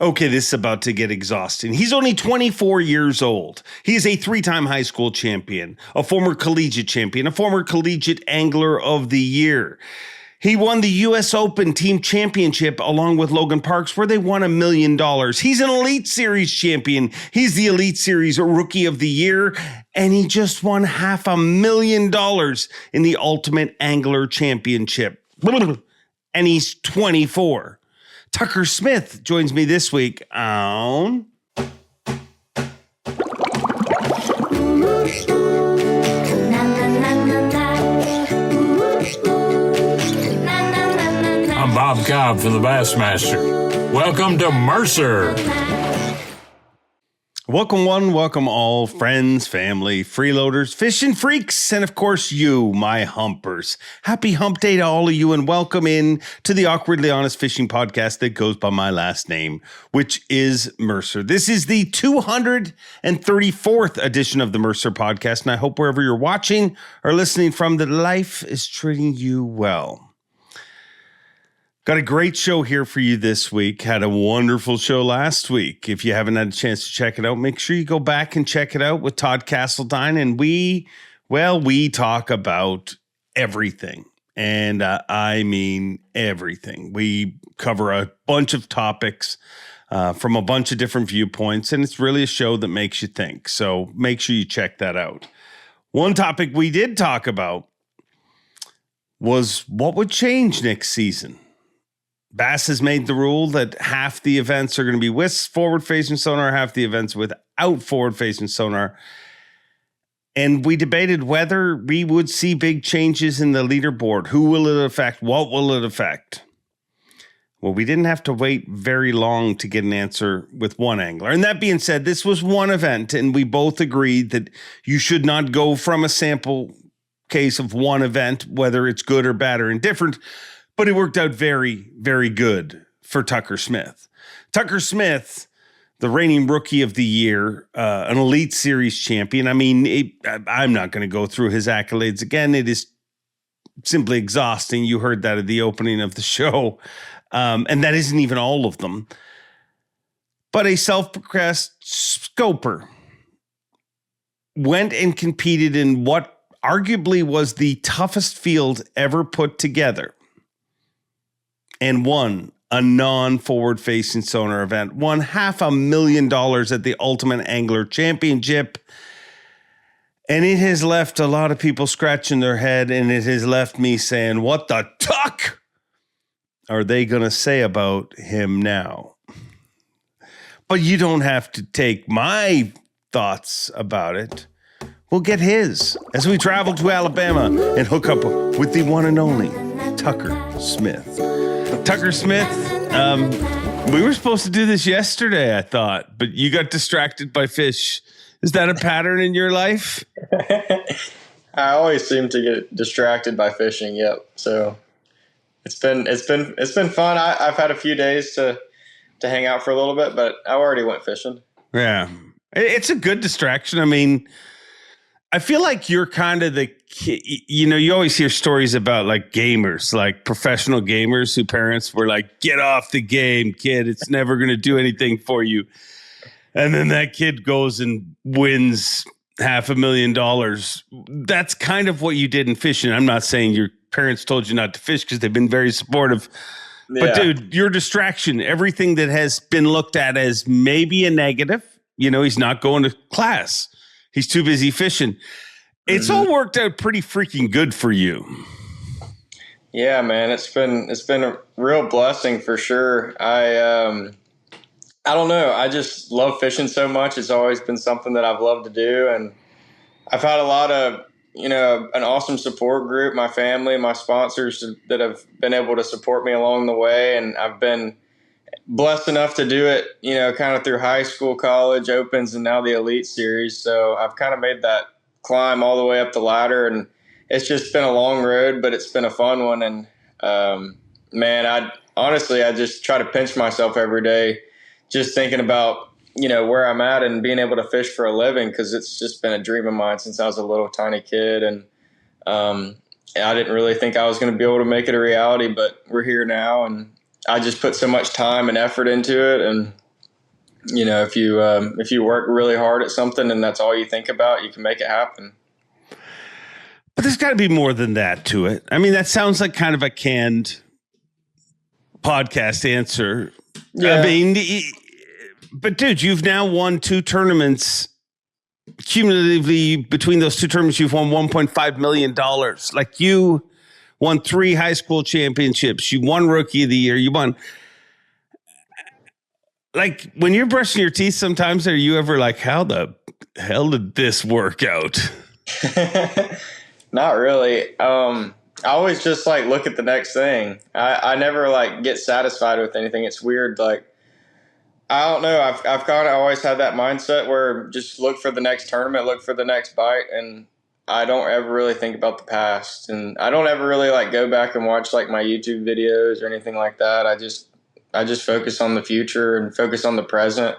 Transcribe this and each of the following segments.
Okay, this is about to get exhausting. He's only 24 years old. He is a three-time high school champion, a former collegiate champion, a former collegiate angler of the year. He won the U.S. Open Team Championship along with Logan Parks, where they won $1 million. He's an Elite Series champion. He's the Elite Series Rookie of the Year, and he just won $500,000 in the Ultimate Angler Championship. And he's 24. Tucker Smith joins me this week on... I'm Bob Cobb from the Bassmaster. Welcome to Mercer. Welcome one, welcome all, friends, family, freeloaders, fishing freaks, and of course you, my humpers. Happy hump day to all of you, and welcome in to the Awkwardly Honest Fishing Podcast that goes by my last name, which is Mercer. This is the 234th edition of the Mercer Podcast, and I hope wherever you're watching or listening from that life is treating you well. Got a great show here for you this week. Had a wonderful show last week. If you haven't had a chance to check it out, make sure you go back and check it out with Todd Castledine. And we talk about everything. And I mean everything. We cover a bunch of topics from a bunch of different viewpoints. And it's really a show that makes you think. So make sure you check that out. One topic we did talk about was what would change next season. Bass has made the rule that half the events are going to be with forward-facing sonar, half the events without forward-facing sonar. And we debated whether we would see big changes in the leaderboard. Who will it affect? What will it affect? Well, we didn't have to wait very long to get an answer with one angler. And that being said, this was one event, and we both agreed that you should not go from a sample case of one event, whether it's good or bad or indifferent. But it worked out very, very good for Tucker Smith. Tucker Smith, the reigning Rookie of the Year, an Elite Series champion. I mean, I'm not going to go through his accolades again. It is simply exhausting. You heard that at the opening of the show. And that isn't even all of them. But a self-professed scoper went and competed in what arguably was the toughest field ever put together. And won a non-forward-facing sonar event, won $500,000 at the Ultimate Angler Championship. And it has left a lot of people scratching their head, and it has left me saying, what the tuck are they going to say about him now? But you don't have to take my thoughts about it. We'll get his as we travel to Alabama and hook up with the one and only Tucker Smith. Tucker Smith, we were supposed to do this yesterday, I thought, but you got distracted by fish. Is that a pattern in your life? I always seem to get distracted by fishing. Yep. So it's been fun. I've had a few days to hang out for a little bit, but I already went fishing. Yeah, it's a good distraction. I mean, I feel like you're kind of the kid, you always hear stories about like gamers, like professional gamers who parents were like, get off the game, kid. It's never going to do anything for you. And then that kid goes and wins $500,000. That's kind of what you did in fishing. I'm not saying your parents told you not to fish because they've been very supportive. Yeah. But dude, your distraction, everything that has been looked at as maybe a negative, he's not going to class. He's too busy fishing. It's all worked out pretty freaking good for you. Yeah, man, it's been a real blessing for sure. I don't know. I just love fishing so much. It's always been something that I've loved to do, and I've had a lot of an awesome support group. My family, my sponsors that have been able to support me along the way, and I've been blessed enough to do it, kind of through high school, college, opens, and now the Elite Series. So I've kind of made that climb all the way up the ladder, and it's just been a long road, but it's been a fun one. And man, I just try to pinch myself every day, just thinking about, where I'm at and being able to fish for a living, because it's just been a dream of mine since I was a little tiny kid. And I didn't really think I was going to be able to make it a reality, but we're here now, and I just put so much time and effort into it, and if you work really hard at something and that's all you think about, you can make it happen. But there's got to be more than that to it. I mean, that sounds like kind of a canned podcast answer. Yeah. I mean, but dude, you've now won 2 tournaments. Cumulatively, between those 2 tournaments, you've won $1.5 million. Like, you won 3 high school championships. You won Rookie of the Year. You won. Like, when you're brushing your teeth, sometimes are you ever like, how the hell did this work out? Not really. I always just like look at the next thing. I never like get satisfied with anything. It's weird. Like, I don't know. I've kind of always had that mindset where just look for the next tournament, look for the next bite. And I don't ever really think about the past, and I don't ever really like go back and watch like my YouTube videos or anything like that. I just focus on the future and focus on the present.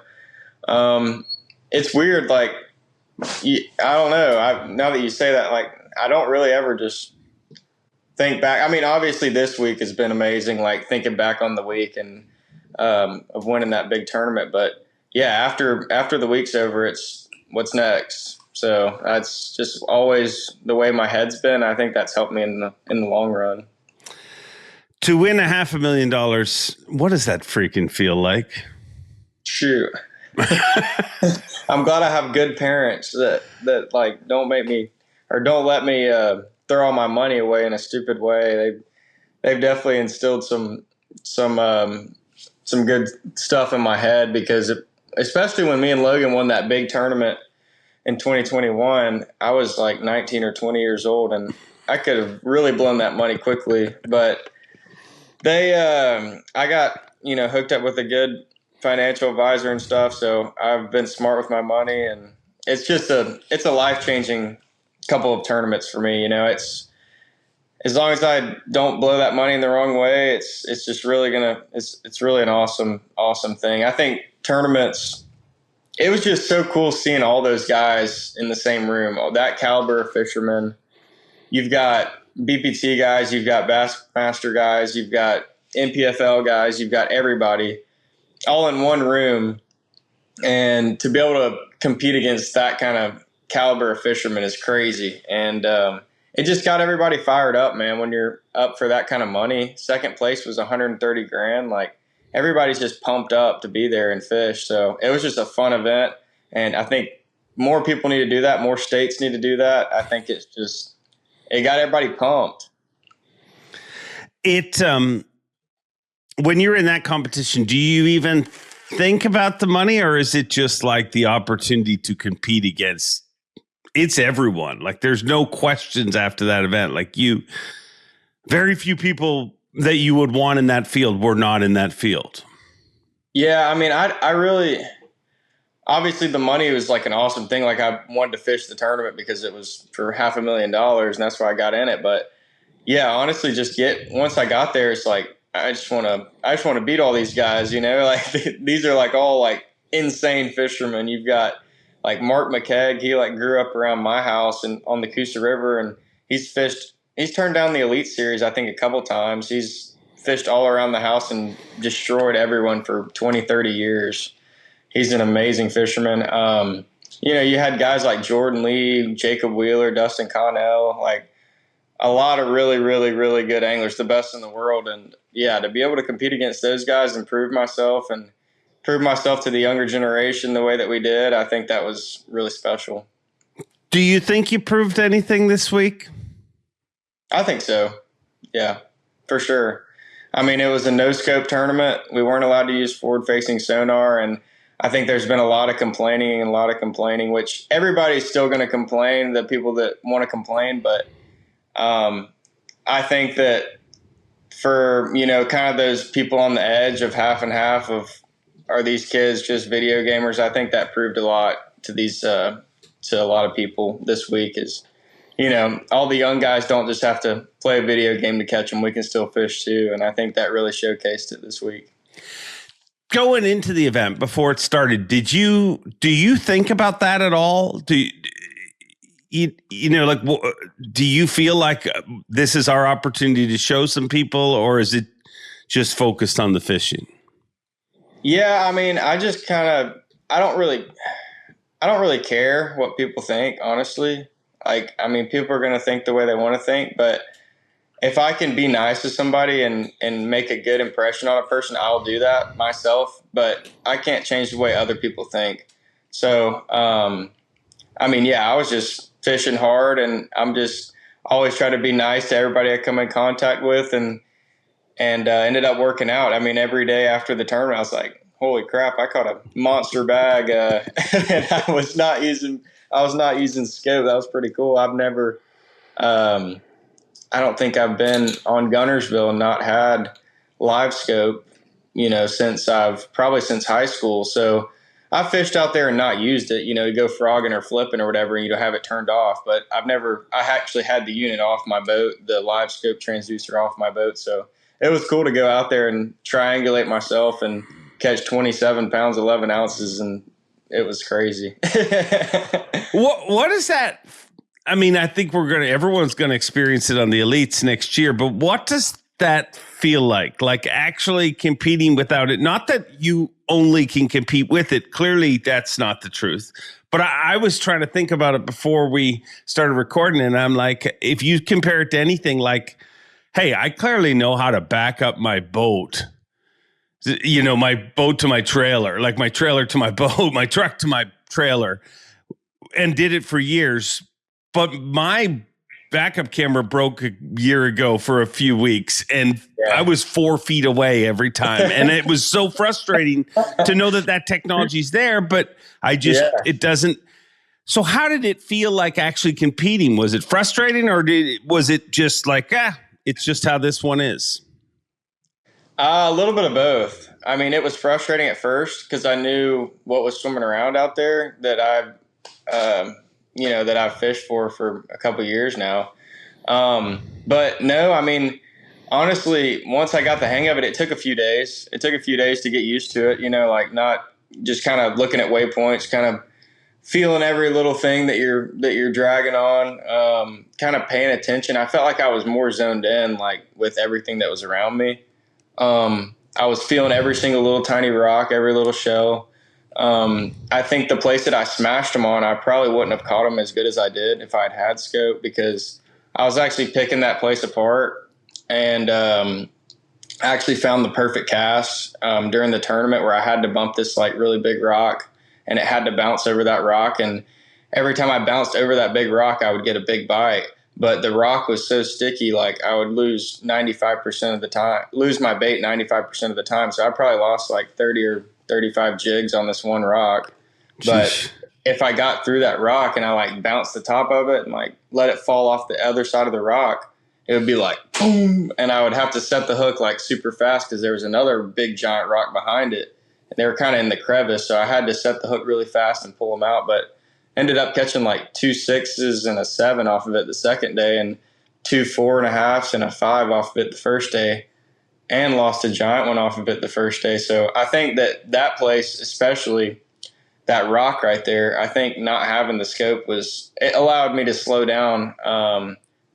It's weird. Like, I don't know. Now that you say that, like, I don't really ever just think back. I mean, obviously this week has been amazing, like thinking back on the week and of winning that big tournament. But yeah, after the week's over, it's what's next. So that's just always the way my head's been. I think that's helped me in the long run. To win $500,000, what does that freaking feel like? Shoot. I'm glad I have good parents that like don't make me or don't let me throw all my money away in a stupid way. They've definitely instilled some good stuff in my head, because especially when me and Logan won that big tournament in 2021, I was like 19 or 20 years old, and I could have really blown that money quickly. But I got hooked up with a good financial advisor and stuff, so I've been smart with my money, and it's a life-changing couple of tournaments for me. It's as long as I don't blow that money in the wrong way, it's just really it's really an awesome thing. I think tournaments, it was just so cool seeing all those guys in the same room, that caliber of fishermen. You've got BPT guys, you've got Bassmaster guys, you've got NPFL guys, you've got everybody all in one room. And to be able to compete against that kind of caliber of fishermen is crazy. And it just got everybody fired up, man. When you're up for that kind of money, second place was $130,000. Like, everybody's just pumped up to be there and fish. So it was just a fun event. And I think more people need to do that. More states need to do that. I think it got everybody pumped. When you're in that competition, do you even think about the money, or is it just like the opportunity to compete against? It's everyone. Like, there's no questions after that event. Like, very few people that you would want in that field were not in that field. Yeah, I mean, I really, obviously the money was like an awesome thing. Like, I wanted to fish the tournament because it was for $500,000, and that's why I got in it. But yeah, honestly, once I got there, it's like, I just want to beat all these guys, like these are like all like insane fishermen. You've got like Mark McKegg. He like grew up around my house and on the Coosa River, and he's turned down the Elite Series, I think, a couple times. He's fished all around the house and destroyed everyone for 20, 30 years. He's an amazing fisherman. You had guys like Jordan Lee, Jacob Wheeler, Dustin Connell, like a lot of really, really, really good anglers, the best in the world. And yeah, to be able to compete against those guys and prove myself to the younger generation the way that we did, I think that was really special. Do you think you proved anything this week? I think so. Yeah, for sure. I mean, it was a no-scope tournament. We weren't allowed to use forward-facing sonar, and I think there's been a lot of complaining, which everybody's still going to complain, the people that want to complain, but I think that for, kind of those people on the edge of half and half of, are these kids just video gamers? I think that proved a lot to to a lot of people this week is, all the young guys don't just have to play a video game to catch them. We can still fish too. And I think that really showcased it this week. Going into the event before it started, do you think about that at all? Do you feel like this is our opportunity to show some people, or is it just focused on the fishing? Yeah, I mean, I don't really care what people think, honestly. Like, I mean, people are going to think the way they want to think, but if I can be nice to somebody and make a good impression on a person, I'll do that myself, but I can't change the way other people think. So, I mean, yeah, I was just fishing hard, and I'm just always trying to be nice to everybody I come in contact with, and ended up working out. I mean, every day after the tournament, I was like, holy crap, I caught a monster bag. And I was not using scope. That was pretty cool. I don't think I've been on Guntersville and not had live scope, since since high school. So I fished out there and not used it, to go frogging or flipping or whatever, and have it turned off. But I actually had the unit off my boat, the live scope transducer off my boat. So it was cool to go out there and triangulate myself and catch 27 pounds, 11 ounces. And it was crazy. What is that? I mean, I think everyone's going to experience it on the Elites next year, but what does that feel like? Like actually competing without it? Not that you only can compete with it. Clearly that's not the truth. But I was trying to think about it before we started recording, and I'm like, if you compare it to anything, like, hey, I clearly know how to back up my boat. My boat to my trailer, like my trailer to my boat, my truck to my trailer, and did it for years. But my backup camera broke a year ago for a few weeks, and I was 4 feet away every time. And it was so frustrating to know that technology's there, but it doesn't. So how did it feel like actually competing? Was it frustrating, or was it just like, it's just how this one is? A little bit of both. I mean, it was frustrating at first because I knew what was swimming around out there that I've fished for a couple of years now. But no, I mean, honestly, once I got the hang of it, it took a few days. It took a few days to get used to it, like not just kind of looking at waypoints, kind of feeling every little thing that you're dragging on, kind of paying attention. I felt like I was more zoned in, like with everything that was around me. I was feeling every single little tiny rock, every little shell. I think the place that I smashed them on, I probably wouldn't have caught them as good as I did if I'd had scope, because I was actually picking that place apart, and I actually found the perfect cast during the tournament where I had to bump this like really big rock, and it had to bounce over that rock. And every time I bounced over that big rock, I would get a big bite. But the rock was so sticky, like I would lose my bait 95% of the time. So I probably lost like 30 or 35 jigs on this one rock. But if I got through that rock and I like bounced the top of it and like let it fall off the other side of the rock, it would be like boom, and I would have to set the hook like super fast because there was another big giant rock behind it, and they were kind of in the crevice, so I had to set the hook really fast and pull them out. But ended up catching like 2 6s and a 7 off of it the second day, and 2 4.5s and a 5 off of it the first day, and lost a giant one off of it the first day. So I think that place, especially that rock right there, I think not having the scope it allowed me to slow down.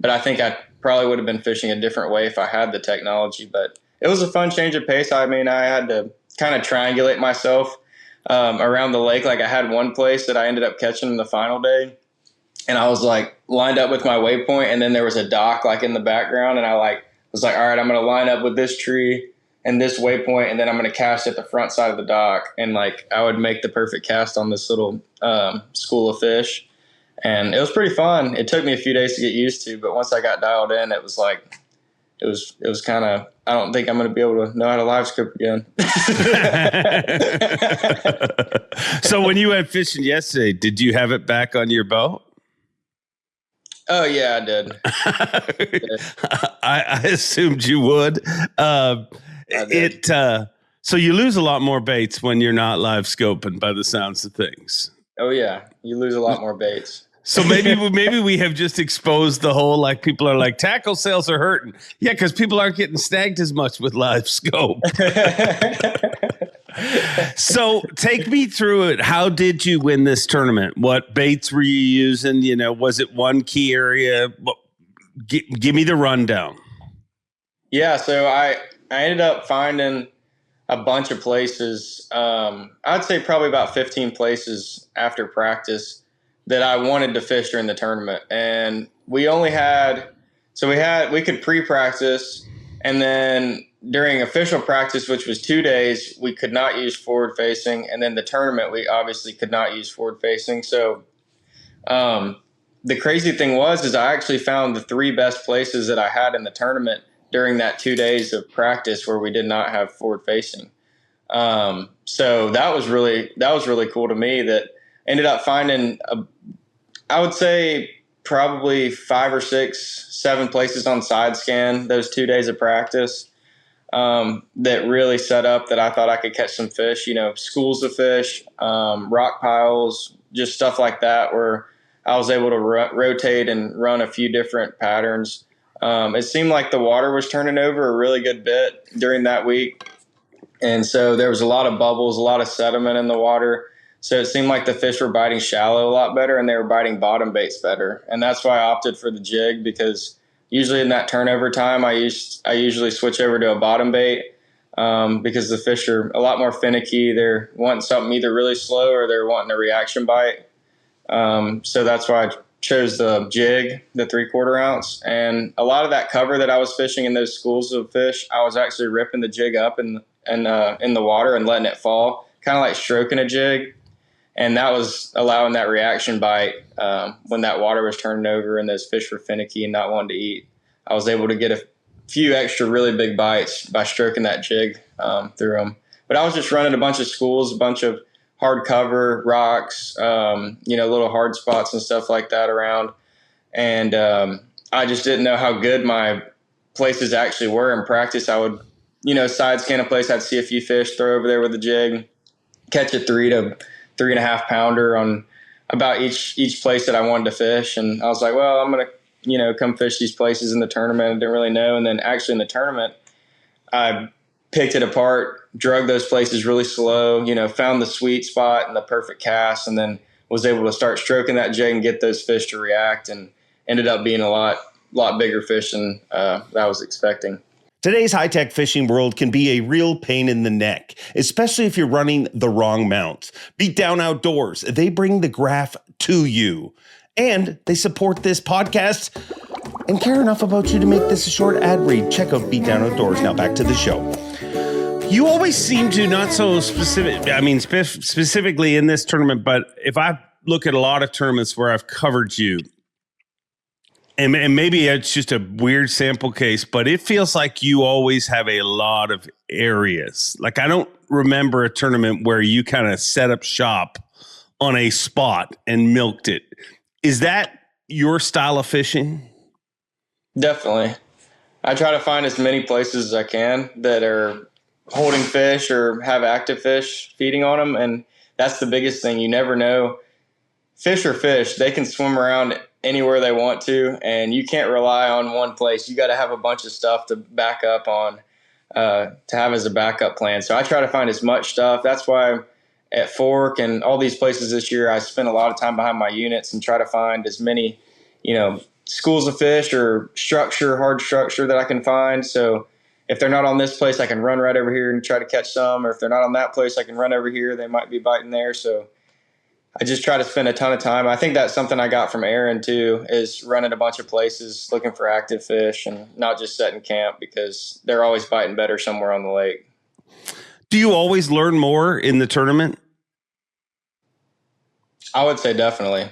But I think I probably would have been fishing a different way if I had the technology. But it was a fun change of pace. I mean, I had to kind of triangulate myself around the lake. Like I had one place that I ended up catching the final day, and I was like lined up with my waypoint, and then there was a dock like in the background, and I was like, all right, I'm going to line up with this tree and this waypoint, and then I'm going to cast at the front side of the dock. And like I would make the perfect cast on this little school of fish, and it was pretty fun. It took me a few days to get used to, but once I got dialed in, it was like it was kind of, I don't think I'm going to be able to know how to live scope again. So when you went fishing yesterday, did you have it back on your boat? Oh yeah, I did. I assumed you would. I did. So you lose a lot more baits when you're not live scoping, by the sounds of things. Oh yeah, you lose a lot more baits. So maybe we have just exposed the whole, like, people are like, tackle sales are hurting. Yeah, because people aren't getting snagged as much with live scope. So take me through it. How did you win this tournament? What baits were you using? Was it one key area? Give me the rundown. Yeah, so I ended up finding a bunch of places. I'd say probably about 15 places after practice that I wanted to fish during the tournament. And we only had, we could pre-practice, and then during official practice, which was 2 days, we could not use forward facing. And then the tournament, we obviously could not use forward facing. So, the crazy thing is I actually found the 3 best places that I had in the tournament during that 2 days of practice where we did not have forward facing. So that was really cool to me. That ended up finding I would say probably 5 or 6, 7 places on side scan those 2 days of practice, that really set up that I thought I could catch some fish, schools of fish, rock piles, just stuff like that, where I was able to rotate and run a few different patterns. It seemed like the water was turning over a really good bit during that week. And so there was a lot of bubbles, a lot of sediment in the water. So it seemed like the fish were biting shallow a lot better, and they were biting bottom baits better. And that's why I opted for the jig, because usually in that turnover time, I usually switch over to a bottom bait, because the fish are a lot more finicky. They're wanting something either really slow or they're wanting a reaction bite. So that's why I chose the jig, the 3/4 ounce. And a lot of that cover that I was fishing in those schools of fish, I was actually ripping the jig up in the water and letting it fall, kind of like stroking a jig. And that was allowing that reaction bite, when that water was turning over and those fish were finicky and not wanting to eat. I was able to get a few extra really big bites by stroking that jig through them. But I was just running a bunch of schools, a bunch of hard cover, rocks, little hard spots and stuff like that around. And I just didn't know how good my places actually were in practice. I would, side scan a place, I'd see a few fish, throw over there with a jig, catch a 3 to 3.5 pounder on about each place that I wanted to fish. And I was like, well, I'm going to, come fish these places in the tournament. I didn't really know. And then actually in the tournament, I picked it apart, drug those places really slow, found the sweet spot and the perfect cast, and then was able to start stroking that jig and get those fish to react, and ended up being a lot bigger fish than I was expecting. Today's high-tech fishing world can be a real pain in the neck, especially if you're running the wrong mount. Beat Down Outdoors, they bring the graph to you, and they support this podcast and care enough about you to make this a short ad read. Check out Beat Down Outdoors. Now back to the show. You always seem to, not so specific, specifically in this tournament, but if I look at a lot of tournaments where I've covered you, and maybe it's just a weird sample case, but it feels like you always have a lot of areas. Like, I don't remember a tournament where you kind of set up shop on a spot and milked it. Is that your style of fishing? Definitely. I try to find as many places as I can that are holding fish or have active fish feeding on them. And that's the biggest thing. You never know. Fish are fish. They can swim around anywhere they want to, and you can't rely on one place. You got to have a bunch of stuff to back up on, to have as a backup plan. So I try to find as much stuff. That's why at Fork and all these places this year, I spent a lot of time behind my units and try to find as many, schools of fish or hard structure that I can find. So if they're not on this place, I can run right over here and try to catch some. Or if they're not on that place, I can run over here. They might be biting there. So I just try to spend a ton of time. I think that's something I got from Aaron too, is running a bunch of places looking for active fish and not just setting camp, because they're always biting better somewhere on the lake. Do you always learn more in the tournament? I would say definitely.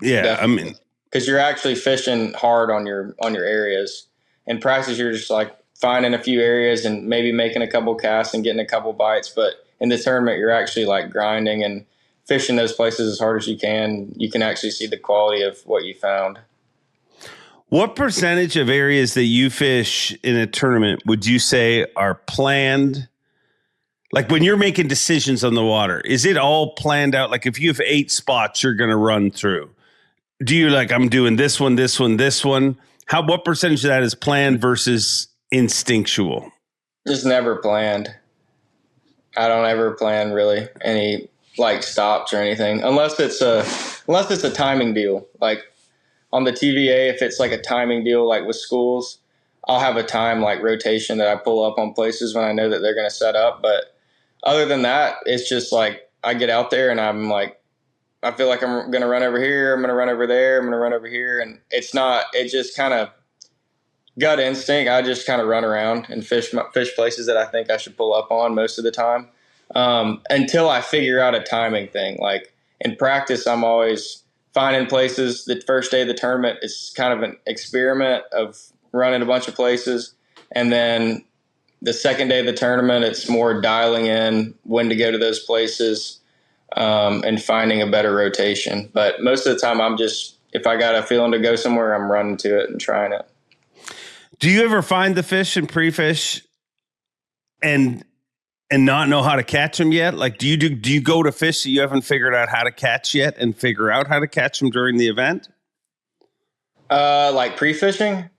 Yeah, definitely. Because you're actually fishing hard on your areas. In practice, you're just like finding a few areas and maybe making a couple casts and getting a couple bites. But in the tournament, you're actually like grinding and fishing those places as hard as you can. You can actually see the quality of what you found. What percentage of areas that you fish in a tournament would you say are planned? Like when you're making decisions on the water, is it all planned out? Like if you have 8 spots you're going to run through, do you like, I'm doing this one, this one, this one? What percentage of that is planned versus instinctual? Just never planned. I don't ever plan really any like stops or anything, unless it's a timing deal. Like on the TVA, if it's like a timing deal, like with schools, I'll have a time like rotation that I pull up on places when I know that they're going to set up. But other than that, it's just like I get out there and I'm like, I feel like I'm going to run over here. I'm going to run over there. I'm going to run over here. And it just kind of gut instinct. I just kind of run around and fish places that I think I should pull up on most of the time, until I figure out a timing thing. Like in practice, I'm always finding places. The first day of the tournament is kind of an experiment of running a bunch of places. And then the second day of the tournament, it's more dialing in when to go to those places, and finding a better rotation. But most of the time, if I got a feeling to go somewhere, I'm running to it and trying it. Do you ever find the fish and pre-fish and not know how to catch them yet? Like, do you go to fish that you haven't figured out how to catch yet and figure out how to catch them during the event? Like pre-fishing?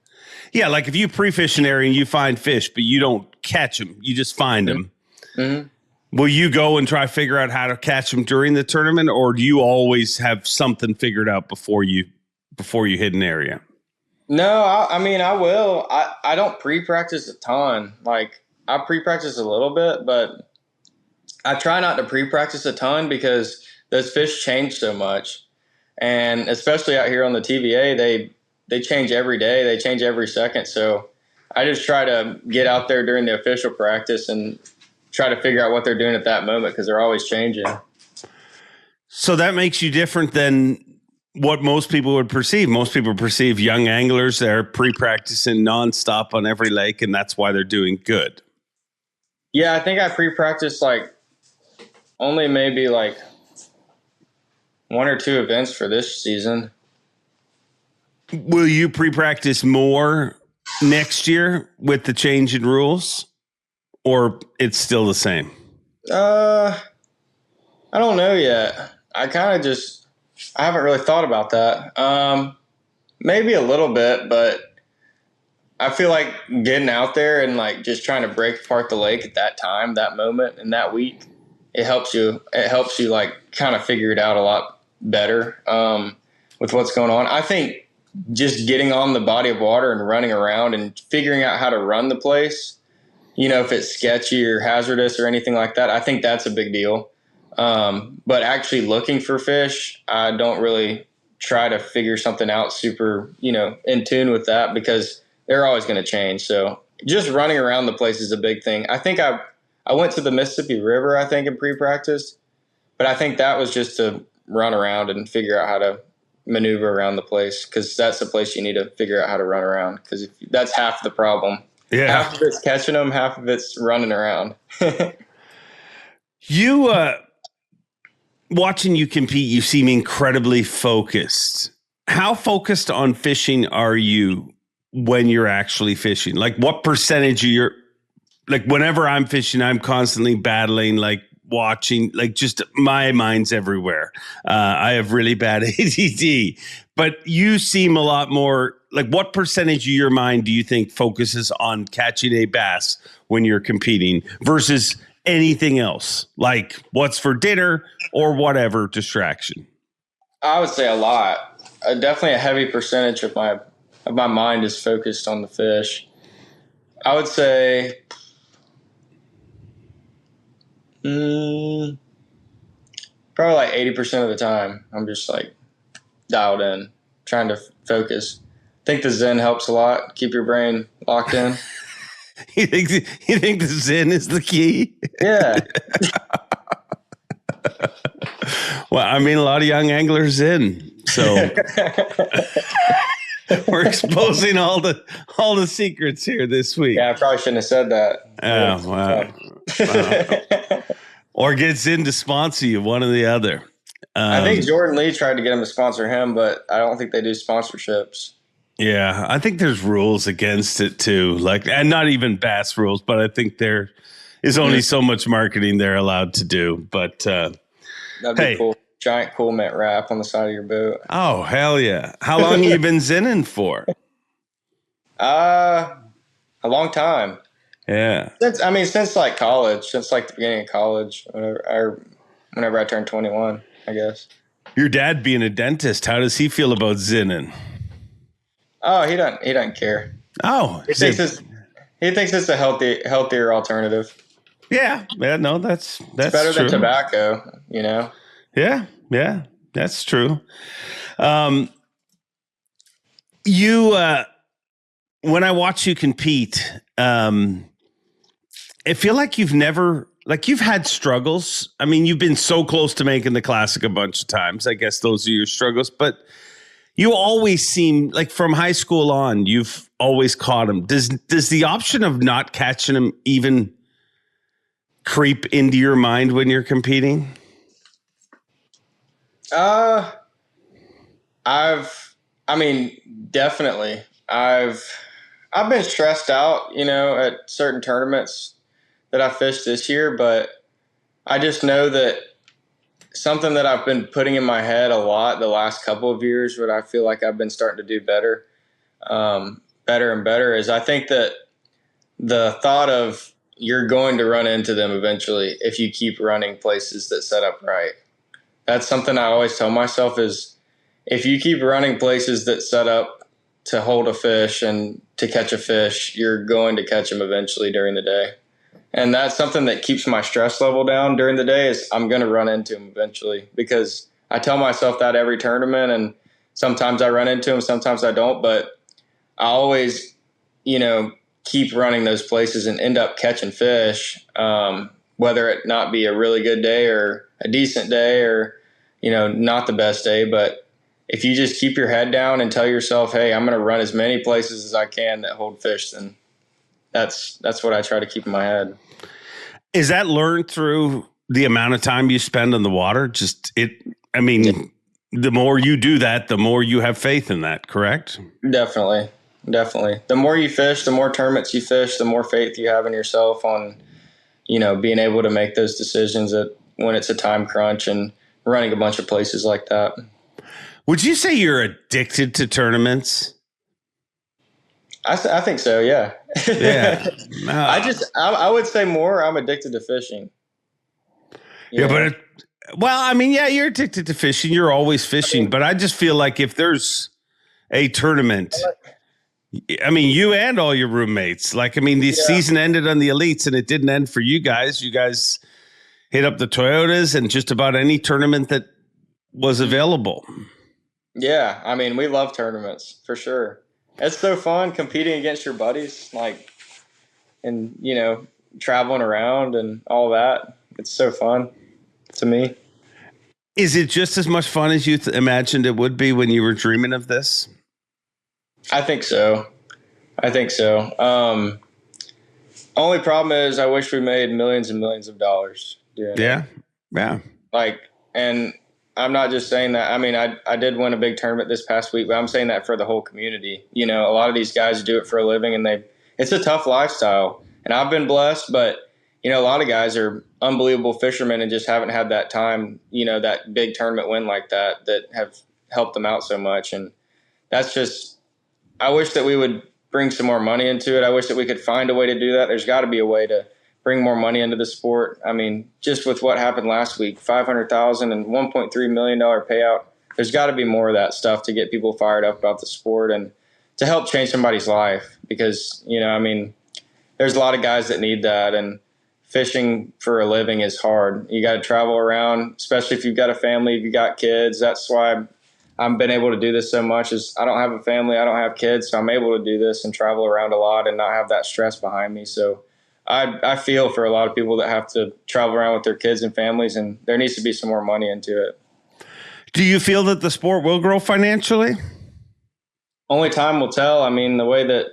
Yeah, like if you pre-fish an area and you find fish, but you don't catch them, you just find them. Mm-hmm. Will you go and try to figure out how to catch them during the tournament, or do you always have something figured out before you hit an area? No, I mean, I will. I don't pre-practice a ton. Like, I pre-practice a little bit, but I try not to pre-practice a ton because those fish change so much. And especially out here on the TVA, they change every day. They change every second. So I just try to get out there during the official practice and try to figure out what they're doing at that moment because they're always changing. So that makes you different than what most people would perceive. Most people perceive young anglers, they're pre-practicing nonstop on every lake, and that's why they're doing good. Yeah, I think I pre-practiced like only maybe like 1 or 2 events for this season. Will you pre-practice more next year with the change in rules, or it's still the same? I don't know yet. I haven't really thought about that. Maybe a little bit, but I feel like getting out there and like just trying to break apart the lake at that time, that moment, and that week, it helps you like kind of figure it out a lot better, with what's going on. I think just getting on the body of water and running around and figuring out how to run the place, if it's sketchy or hazardous or anything like that, I think that's a big deal. But actually looking for fish, I don't really try to figure something out super, in tune with that because they're always going to change. So just running around the place is a big thing. I think I went to the Mississippi River, I think, in pre-practice, but I think that was just to run around and figure out how to maneuver around the place because that's the place you need to figure out how to run around because that's half the problem. Yeah. Half of it's catching them, half of it's running around. You, watching you compete, you seem incredibly focused. How focused on fishing are you when you're actually fishing? Like what percentage of your, like whenever I'm fishing, I'm constantly battling, like watching, like just my mind's everywhere. I have really bad ADD, but you seem a lot more, like what percentage of your mind do you think focuses on catching a bass when you're competing versus anything else, like what's for dinner or whatever distraction? I would say a lot. Definitely a heavy percentage of my mind is focused on the fish. I would say probably like 80% of the time I'm just like dialed in, trying to focus. I think the Zen helps a lot. Keep your brain locked in. You think the Zen is the key? Yeah. Well, I mean, a lot of young anglers in, so we're exposing all the secrets here this week. Yeah, I probably shouldn't have said that. Oh, wow. Or get Zen to sponsor you, one or the other. I think Jordan Lee tried to get him to sponsor him, but I don't think they do sponsorships. Yeah, I think there's rules against it too. Like, and not even bass rules, but I think there is only so much marketing they're allowed to do. But that'd be cool. Giant cool mint wrap on the side of your boat. Oh, hell yeah. How long have you been zinning for? A long time. Yeah. Since like college, since like the beginning of college, whenever I turned 21, I guess. Your dad being a dentist, how does he feel about zinning? Oh, he doesn't care. Oh, he thinks it's a healthier alternative. Yeah. Yeah. No, that's It's better true. than tobacco, you know? Yeah. Yeah. That's true. Um, you, when I watch you compete, I feel like you've had struggles. I mean, you've been so close to making the classic a bunch of times. I guess those are your struggles, but you always seem like from high school on, you've always caught them. Does the option of not catching them even creep into your mind when you're competing? Uh, I mean, definitely. I've been stressed out, you know, at certain tournaments that I fished this year, but I just know that something that I've been putting in my head a lot the last couple of years, but I feel like I've been starting to do better, better and better, is I think that the thought of you're going to run into them eventually if you keep running places that set up right. That's something I always tell myself is if you keep running places that set up to hold a fish and to catch a fish, you're going to catch them eventually during the day. And that's something that keeps my stress level down during the day is I'm going to run into them eventually because I tell myself that every tournament, and sometimes I run into them, sometimes I don't, but I always, you know, keep running those places and end up catching fish, whether it not be a really good day or a decent day or, you know, not the best day. But if you just keep your head down and tell yourself, hey, I'm going to run as many places as I can that hold fish, then that's what I try to keep in my head. Is that learned through the amount of time you spend on the water? The more you do that, the more you have faith in that, correct? Definitely. The more you fish, the more tournaments you fish, the more faith you have in yourself on, you know, being able to make those decisions when it's a time crunch and running a bunch of places like that. Would you say you're addicted to tournaments? I think so. Yeah. Yeah. No. I would say more. I'm addicted to fishing. Yeah, but you're addicted to fishing. You're always fishing, but I just feel like if there's a tournament, you and all your roommates, the season ended on the elites and it didn't end for you guys. You guys hit up the Toyotas and just about any tournament that was available. Yeah. I mean, we love tournaments for sure. It's so fun competing against your buddies, and, you know, traveling around and all that. It's so fun to me. Is it just as much fun as you imagined it would be when you were dreaming of this? I think so. Only problem is I wish we made millions and millions of dollars doing it. Yeah. And I'm not just saying that. I mean, I did win a big tournament this past week, but I'm saying that for the whole community. You know, a lot of these guys do it for a living, and it's a tough lifestyle. And I've been blessed, but, you know, a lot of guys are unbelievable fishermen and just haven't had that time, you know, that big tournament win like that have helped them out so much. And that's just, I wish that we would bring some more money into it. I wish that we could find a way to do that. There's got to be a way to bring more money into the sport. I mean, just with what happened last week, $500,000 and $1.3 million payout, there's got to be more of that stuff to get people fired up about the sport and to help change somebody's life because, you know, I mean, there's a lot of guys that need that, and fishing for a living is hard. You got to travel around, especially if you've got a family, if you got kids. That's why I've been able to do this so much is I don't have a family, I don't have kids, so I'm able to do this and travel around a lot and not have that stress behind me. So I feel for a lot of people that have to travel around with their kids and families, and there needs to be some more money into it. Do you feel that the sport will grow financially? Only time will tell. I mean, the way that,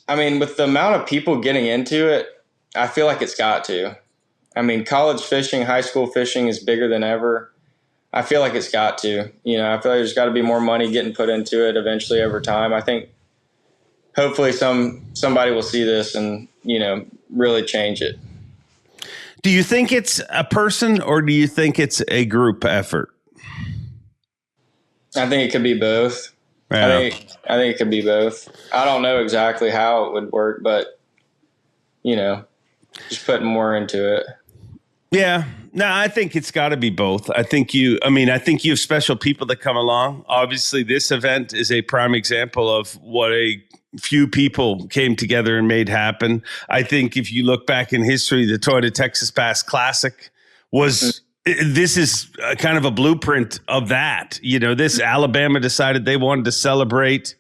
with the amount of people getting into it, I feel like it's got to. I mean, college fishing, high school fishing is bigger than ever. I feel like it's got to. You know, I feel like there's got to be more money getting put into it eventually over time. I think hopefully somebody will see this and, you know, really change it. Do you think it's a person or do you think it's a group effort? I think it could be both. Yeah. I think it could be both. I don't know exactly how it would work, but, you know, just putting more into it. Yeah. No, I think it's got to be both. I think you have special people that come along. Obviously, this event is a prime example of what a few people came together and made happen. I think if you look back in history, the Toyota Texas Bass Classic was, this is kind of a blueprint of that. This Alabama decided they wanted to celebrate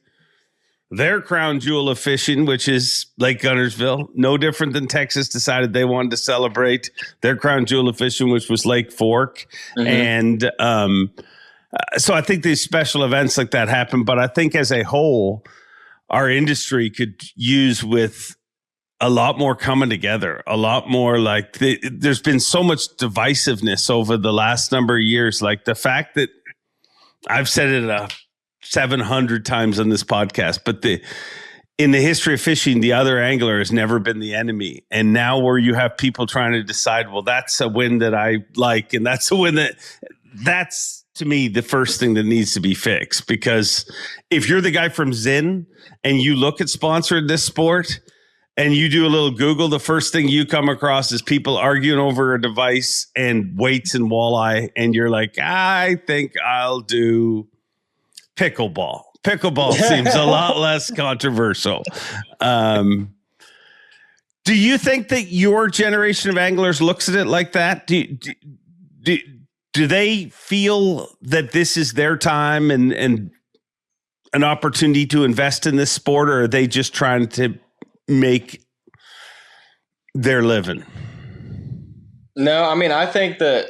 their crown jewel of fishing, which is Lake Guntersville. No different than Texas decided they wanted to celebrate their crown jewel of fishing, which was Lake Fork. And so I think these special events like that happen. But I think as a whole, our industry could use with a lot more coming together, a lot more there's been so much divisiveness over the last number of years. Like the fact that I've said it 700 times on this podcast, but in the history of fishing, the other angler has never been the enemy. And now where you have people trying to decide, well, that's a win that I like, and that's a win that's to me the first thing that needs to be fixed. Because if you're the guy from Zinn and you look at sponsored this sport and you do a little Google, the first thing you come across is people arguing over a device and weights and walleye. And you're like, I think I'll do pickleball. Pickleball seems a lot less controversial. Do you think that your generation of anglers looks at it like that? Do they feel that this is their time and an opportunity to invest in this sport, or are they just trying to make their living? No, I mean, I think a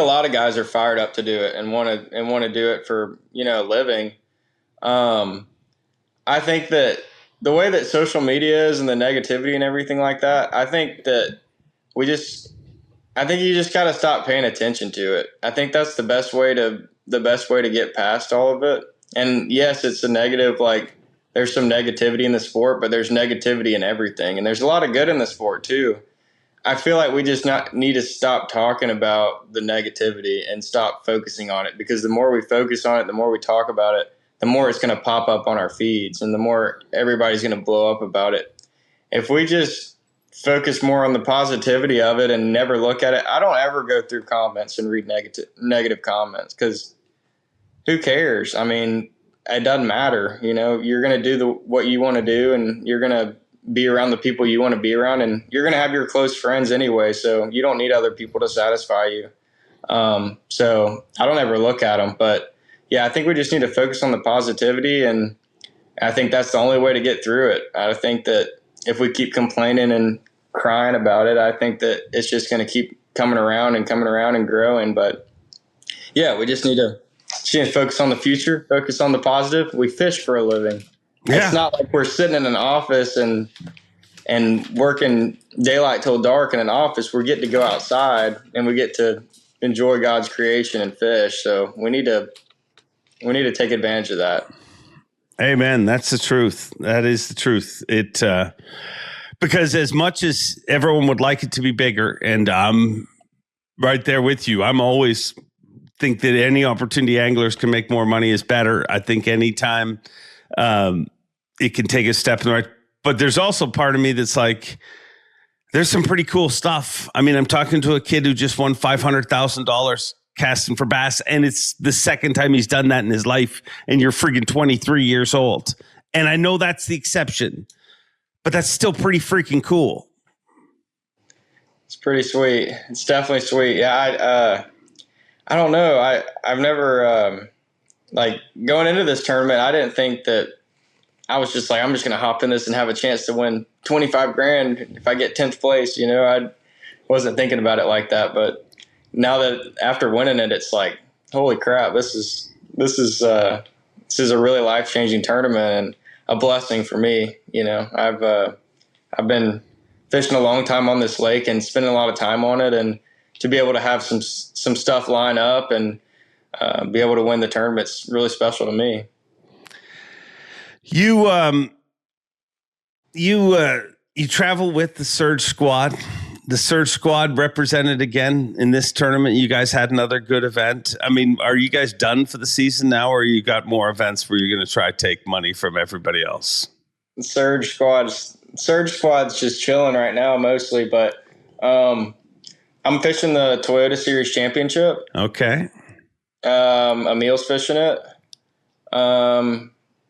lot of guys are fired up to do it and want to do it for, a living. I think that the way that social media is and the negativity and everything like that, I think you just got to stop paying attention to it. I think that's the best way to get past all of it. And yes, it's a negative, there's some negativity in the sport, but there's negativity in everything. And there's a lot of good in the sport too. I feel like we just need to stop talking about the negativity and stop focusing on it, because the more we focus on it, the more we talk about it, the more it's going to pop up on our feeds and the more everybody's going to blow up about it. If we just focus more on the positivity of it and never look at it, I don't ever go through comments and read negative comments, because who cares? I mean, it doesn't matter. You're going to do what you want to do, and you're going to be around the people you want to be around, and you're going to have your close friends anyway. So you don't need other people to satisfy you. So I don't ever look at them, but yeah, I think we just need to focus on the positivity. And I think that's the only way to get through it. I think that if we keep complaining and crying about it, I think that it's just going to keep coming around and growing. But yeah, we just need to focus on the future, focus on the positive. We fish for a living. Yeah. It's not like we're sitting in an office and working daylight till dark in an office. We get to go outside and we get to enjoy God's creation and fish. So we need to take advantage of that. Amen. That's the truth. That is the truth. Because as much as everyone would like it to be bigger, and I'm right there with you, I'm always think that any opportunity anglers can make more money is better. I think anytime it can take a step in the right, but there's also part of me that's like, there's some pretty cool stuff. I mean, I'm talking to a kid who just won $500,000 casting for bass, and it's the second time he's done that in his life, and you're freaking 23 years old. And I know that's the exception, but that's still pretty freaking cool. It's pretty sweet. It's definitely sweet. Yeah. I don't know. I've never, going into this tournament, I didn't think that I was just like, I'm just going to hop in this and have a chance to win 25 grand if I get 10th place. I wasn't thinking about it like that, but now that after winning it, it's like, holy crap, this is a really life-changing tournament and a blessing for me. I've been fishing a long time on this lake and spending a lot of time on it, and to be able to have some stuff line up and be able to win the tournament's really special to me. You travel with the Surge Squad. The Surge Squad represented again in this tournament. You guys had another good event. I mean, are you guys done for the season now, or you got more events where you're going to try to take money from everybody else? The Surge Squad's just chilling right now mostly, but I'm fishing the Toyota Series Championship. Okay. Emil's fishing it.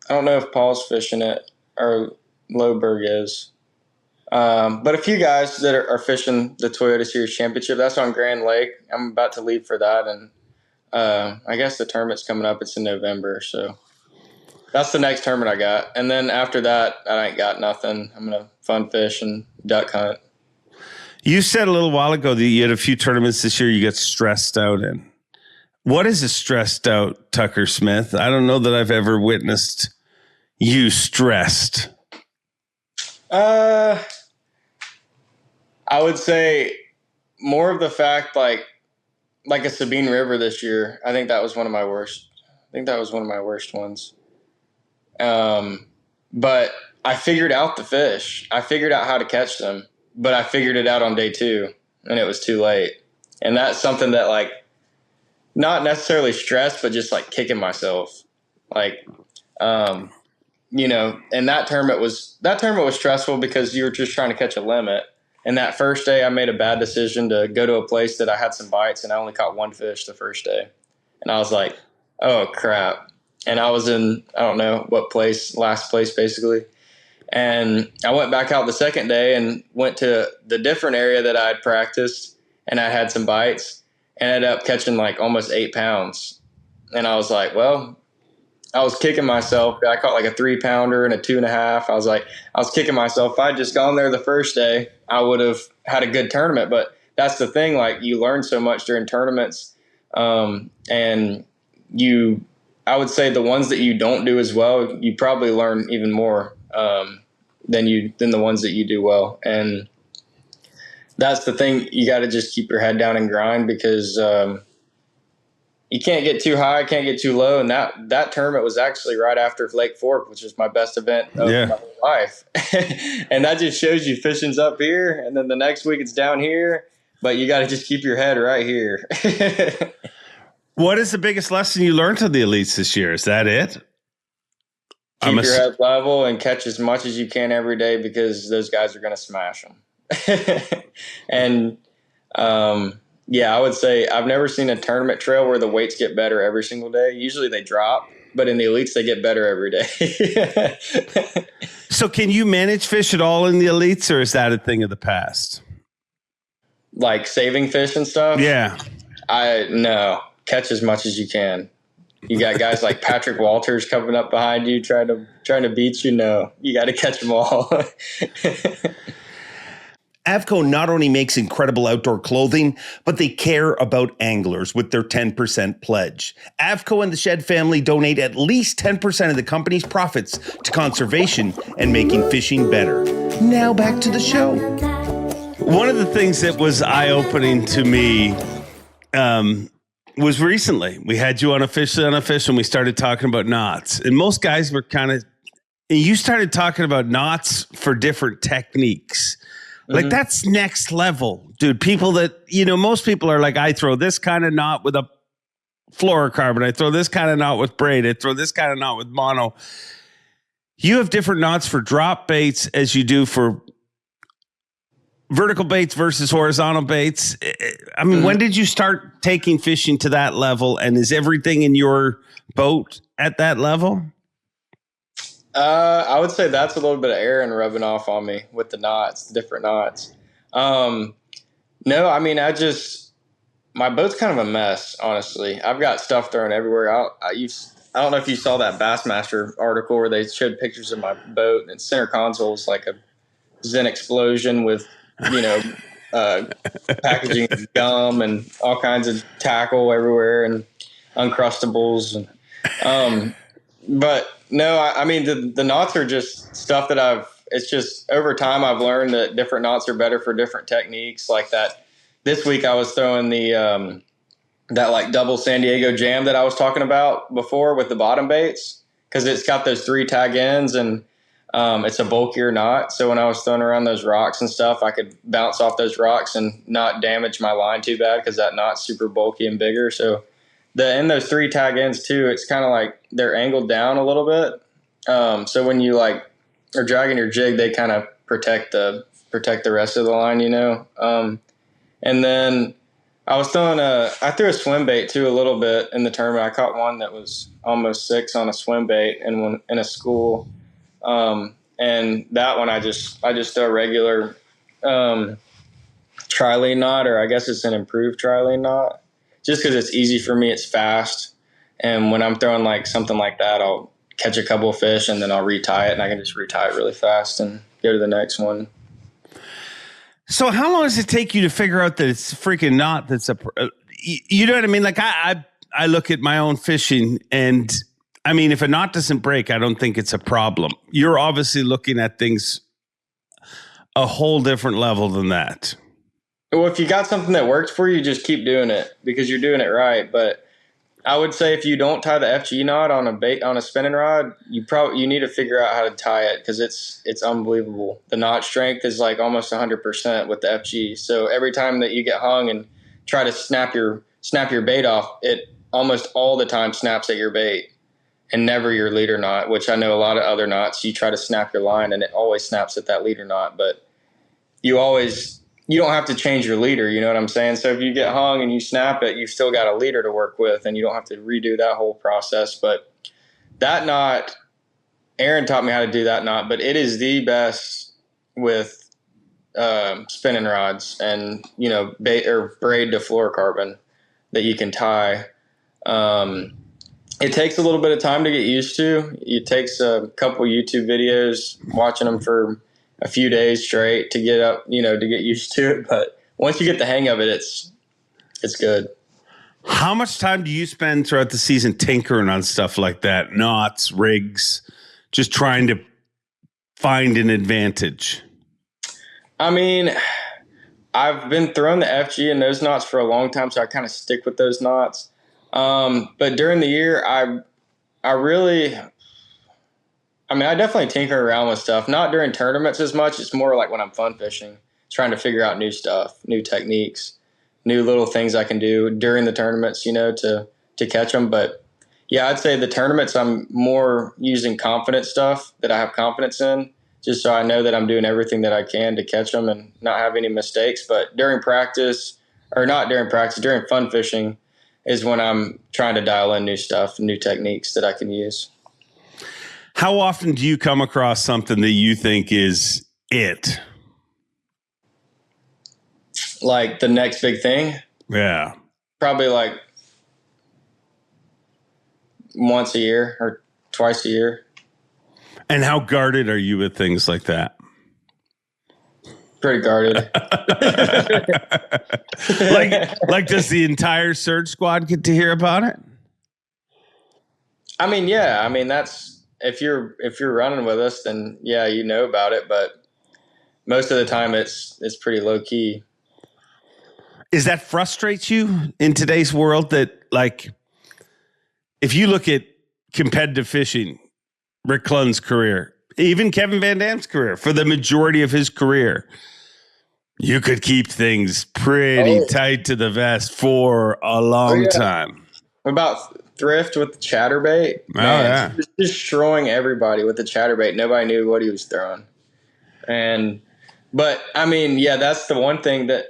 I don't know if Paul's fishing it or Loberg is. But a few guys that are fishing the Toyota Series Championship. That's on Grand Lake. I'm about to leave for that, and I guess the tournament's coming up. It's in November, so that's the next tournament I got. And then after that, I ain't got nothing. I'm gonna fun fish and duck hunt. You said a little while ago that you had a few tournaments this year you got stressed out in. What is a stressed out Tucker Smith? I don't know that I've ever witnessed you stressed. I would say more of the fact like a Sabine River this year. I think that was one of my worst. I think that was one of my worst ones. But I figured out the fish. I figured out how to catch them, but I figured it out on day 2 and it was too late. And that's something that like, not necessarily stressed, but just like kicking myself. Like, you know, and that tournament was stressful because you were just trying to catch a limit. And that first day I made a bad decision to go to a place that I had some bites and I only caught one fish the first day. And I was like, oh crap. And I was in, I don't know what place, last place basically. And I went back out the second day and went to the different area that I had practiced and I had some bites and ended up catching like almost 8 pounds. And I was like, well, I was kicking myself. I caught like a 3-pounder and a 2.5. I was kicking myself. If I'd just gone there the first day, I would have had a good tournament. But that's the thing. Like you learn so much during tournaments. And I would say the ones that you don't do as well, you probably learn even more, than the ones that you do well. And that's the thing. You got to just keep your head down and grind because, you can't get too high, can't get too low. And that tournament was actually right after Lake Fork, which was my best event of my whole life. And that just shows you fishing's up here. And then the next week it's down here, but you got to just keep your head right here. What is the biggest lesson you learned of the elites this year? Is that it? Keep your head level and catch as much as you can every day because those guys are going to smash them. And, yeah, I would say I've never seen a tournament trail where the weights get better every single day. Usually they drop, but in the elites, they get better every day. So can you manage fish at all in the elites, or is that a thing of the past? Like saving fish and stuff? Yeah. No. Catch as much as you can. You got guys like Patrick Walters coming up behind you trying to beat you. No, you got to catch them all. Avco not only makes incredible outdoor clothing, but they care about anglers with their 10% pledge. Avco and the Shed family donate at least 10% of the company's profits to conservation and making fishing better. Now back to the show. One of the things that was eye-opening to me was recently. We had you on a fish and we started talking about knots. And most guys were you started talking about knots for different techniques. Like that's next level, dude. People that, most people are like, I throw this kind of knot with a fluorocarbon. I throw this kind of knot with braid. I throw this kind of knot with mono. You have different knots for drop baits as you do for vertical baits versus horizontal baits. I mean, when did you start taking fishing to that level? And is everything in your boat at that level? I would say that's a little bit of Aaron rubbing off on me with the knots, the different knots. No, I mean, my boat's kind of a mess, honestly. I've got stuff thrown everywhere. I don't know if you saw that Bassmaster article where they showed pictures of my boat, and center console is like a Zen explosion with, packaging of gum and all kinds of tackle everywhere and Uncrustables. And, but no, I mean, the knots are just stuff that it's just over time I've learned that different knots are better for different techniques like that. This week I was throwing that like double San Diego jam that I was talking about before with the bottom baits, because it's got those 3 tag ends and it's a bulkier knot. So when I was throwing around those rocks and stuff, I could bounce off those rocks and not damage my line too bad because that knot's super bulky and bigger. So in those 3 tag ends too, it's kind of like they're angled down a little bit. So when you like are dragging your jig, they kind of protect the rest of the line, And then I was I threw a swim bait too a little bit in the tournament. I caught one that was almost 6 on a swim bait in a school. And that one I just throw a regular, trilene knot, or I guess it's an improved trilene knot, just because it's easy for me. It's fast. And when I'm throwing like something like that, I'll catch a couple of fish and then I'll retie it, and I can just retie it really fast and go to the next one. So how long does it take you to figure out that it's a freaking knot that's you know what I mean? Like I look at my own fishing, and I mean, if a knot doesn't break, I don't think it's a problem. You're obviously looking at things a whole different level than that. Well, if you got something that works for you, just keep doing it because you're doing it right. But I would say if you don't tie the FG knot on a spinning rod, you need to figure out how to tie it, because it's unbelievable. The knot strength is like almost 100% with the FG. So every time that you get hung and try to snap your bait off, it almost all the time snaps at your bait and never your leader knot. Which I know a lot of other knots, you try to snap your line and it always snaps at that leader knot, but you don't have to change your leader, you know what I'm saying? So if you get hung and you snap it, you've still got a leader to work with, and you don't have to redo that whole process. But that knot, Aaron taught me how to do that knot, but it is the best with spinning rods and, bait or braid to fluorocarbon that you can tie. It takes a little bit of time to get used to. It takes a couple YouTube videos, watching them for a few days straight to get up, to get used to it. But once you get the hang of it, it's good. How much time do you spend throughout the season tinkering on stuff like that? Knots, rigs, just trying to find an advantage? I mean, I've been throwing the FG and those knots for a long time, so I kind of stick with those knots. But during the year, I definitely tinker around with stuff. Not during tournaments as much. It's more like when I'm fun fishing, trying to figure out new stuff, new techniques, new little things I can do during the tournaments, to catch them. But yeah, I'd say the tournaments, I'm more using confident stuff that I have confidence in, just so I know that I'm doing everything that I can to catch them and not have any mistakes. But during practice, or not during practice, during fun fishing is when I'm trying to dial in new stuff, new techniques that I can use. How often do you come across something that you think is it? Like the next big thing? Yeah. Probably like once a year or twice a year. And how guarded are you with things like that? Pretty guarded. like does the entire search squad get to hear about it? I mean, yeah. I mean, that's, if you're running with us, then yeah, you know about it. But most of the time it's pretty low key. Is that frustrates you in today's world that, like, if you look at competitive fishing, Rick Clunn's career, even Kevin Van Dam's career, for the majority of his career, you could keep things pretty tight to the vest for a long time. What about Thrift with the chatterbait? Man, he was destroying everybody with the chatterbait. Nobody knew what he was throwing. But I mean, yeah, that's the one thing that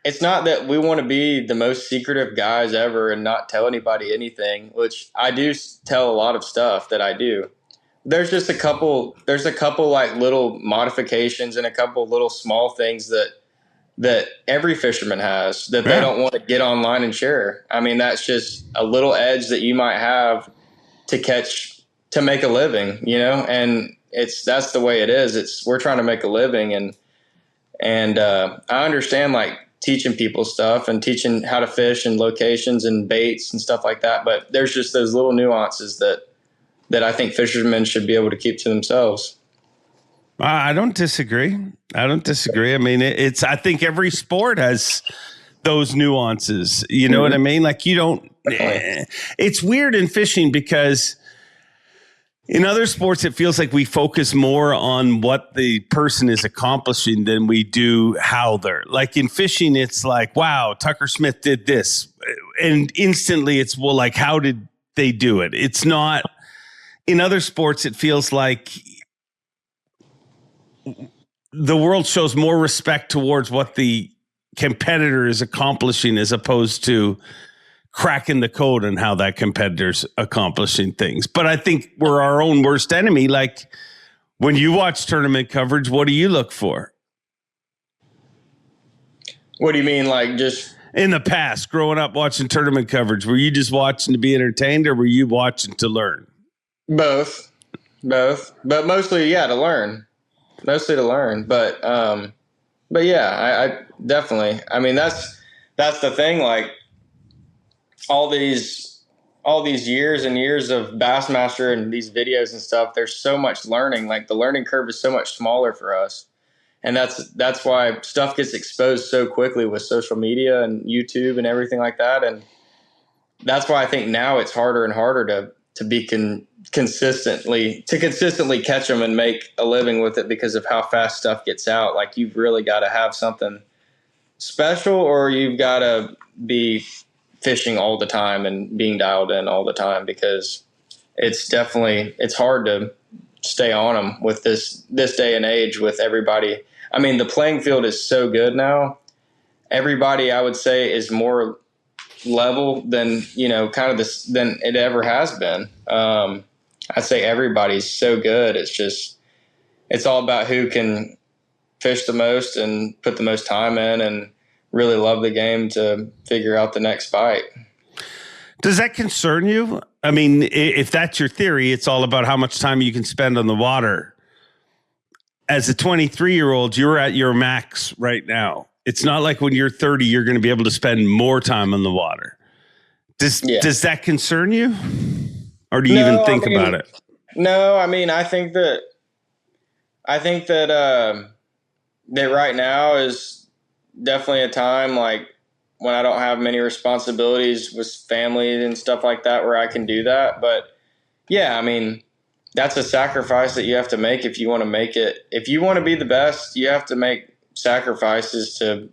it's not that we want to be the most secretive guys ever and not tell anybody anything, which I do tell a lot of stuff that I do. There's a couple like little modifications and a couple little small things that every fisherman has that they don't want to get online and share. I mean, that's just a little edge that you might have to make a living, and that's the way it is. We're trying to make a living, and I understand like teaching people stuff and teaching how to fish and locations and baits and stuff like that. But there's just those little nuances that I think fishermen should be able to keep to themselves. I don't disagree. I mean, I think every sport has those nuances. You know what I mean? Like it's weird in fishing because in other sports, it feels like we focus more on what the person is accomplishing than we do how they're. Like in fishing, it's like, wow, tuckersmith did this. And instantly it's, well, like, how did they do it? It's not. In other sports, it feels like the world shows more respect towards what the competitor is accomplishing as opposed to cracking the code on how that competitor's accomplishing things. But I think we're our own worst enemy. Like when you watch tournament coverage, what do you look for? What do you mean? Like just in the past, growing up watching tournament coverage, were you just watching to be entertained or were you watching to learn? Both, but mostly, yeah, to learn, But yeah, I definitely, I mean, that's the thing. Like all these years and years of Bassmaster and these videos and stuff, there's so much learning. Like the learning curve is so much smaller for us. And that's why stuff gets exposed so quickly with social media and YouTube and everything like that. And that's why I think now it's harder and harder to be consistently catch them and make a living with it because of how fast stuff gets out. Like you've really got to have something special, or you've got to be fishing all the time and being dialed in all the time, because it's hard to stay on them with this day and age with everybody. I mean, the playing field is so good now. Everybody, I would say, is more level than, kind of this than it ever has been. I'd say everybody's so good. It's all about who can fish the most and put the most time in and really love the game to figure out the next bite. Does that concern you? I mean, if that's your theory, it's all about how much time you can spend on the water. As a 23-year-old, you're at your max right now. It's not like when you're 30, you're going to be able to spend more time on the water. Does that concern you? Or do you even think about it? No, I mean, I think that that right now is definitely a time like when I don't have many responsibilities with family and stuff like that where I can do that. But yeah, I mean, that's a sacrifice that you have to make if you want to make it. If you want to be the best, you have to make sacrifices to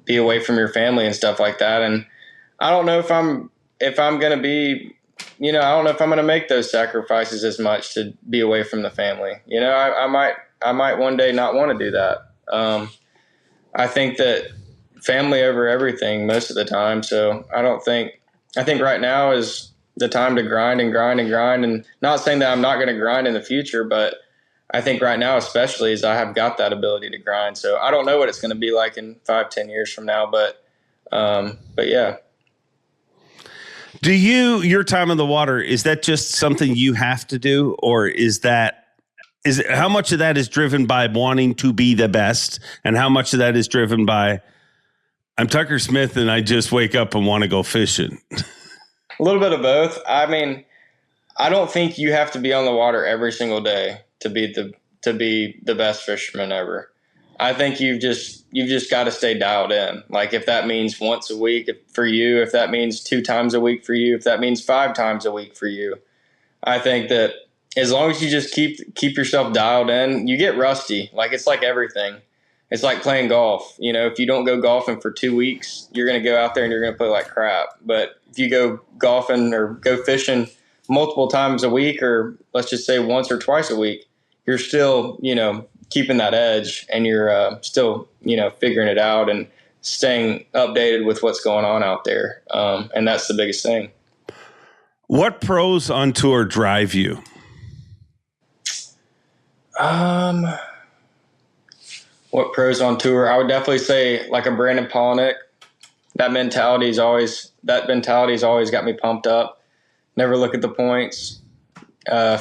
be away from your family and stuff like that. And I don't know if I'm going to be, I don't know if I'm going to make those sacrifices as much to be away from the family. I might one day not want to do that. I think that family over everything most of the time. So I think right now is the time to grind and grind and grind, and not saying that I'm not going to grind in the future, but I think right now, especially, is I have got that ability to grind. So I don't know what it's going to be like in 5-10 years from now, but yeah. Do your time in the water, is that just something you have to do, or is it how much of that is driven by wanting to be the best, and how much of that is driven by I'm Tucker Smith and I just wake up and want to go fishing? A little bit of both. I mean, I don't think you have to be on the water every single day to be the best fisherman ever. I think you've just got to stay dialed in. Like if that means once a week for you, if that means 2 times a week for you, if that means 5 times a week for you, I think that as long as you just keep yourself dialed in, you get rusty. Like it's like everything. It's like playing golf. If you don't go golfing for 2 weeks, you're going to go out there and you're going to play like crap. But if you go golfing or go fishing multiple times a week, or let's just say once or twice a week, you're still, keeping that edge, and you're still, figuring it out and staying updated with what's going on out there. And that's the biggest thing. What pros on tour drive you? What pros on tour? I would definitely say like a Brandon Palaniuk. That mentality's always got me pumped up. Never look at the points.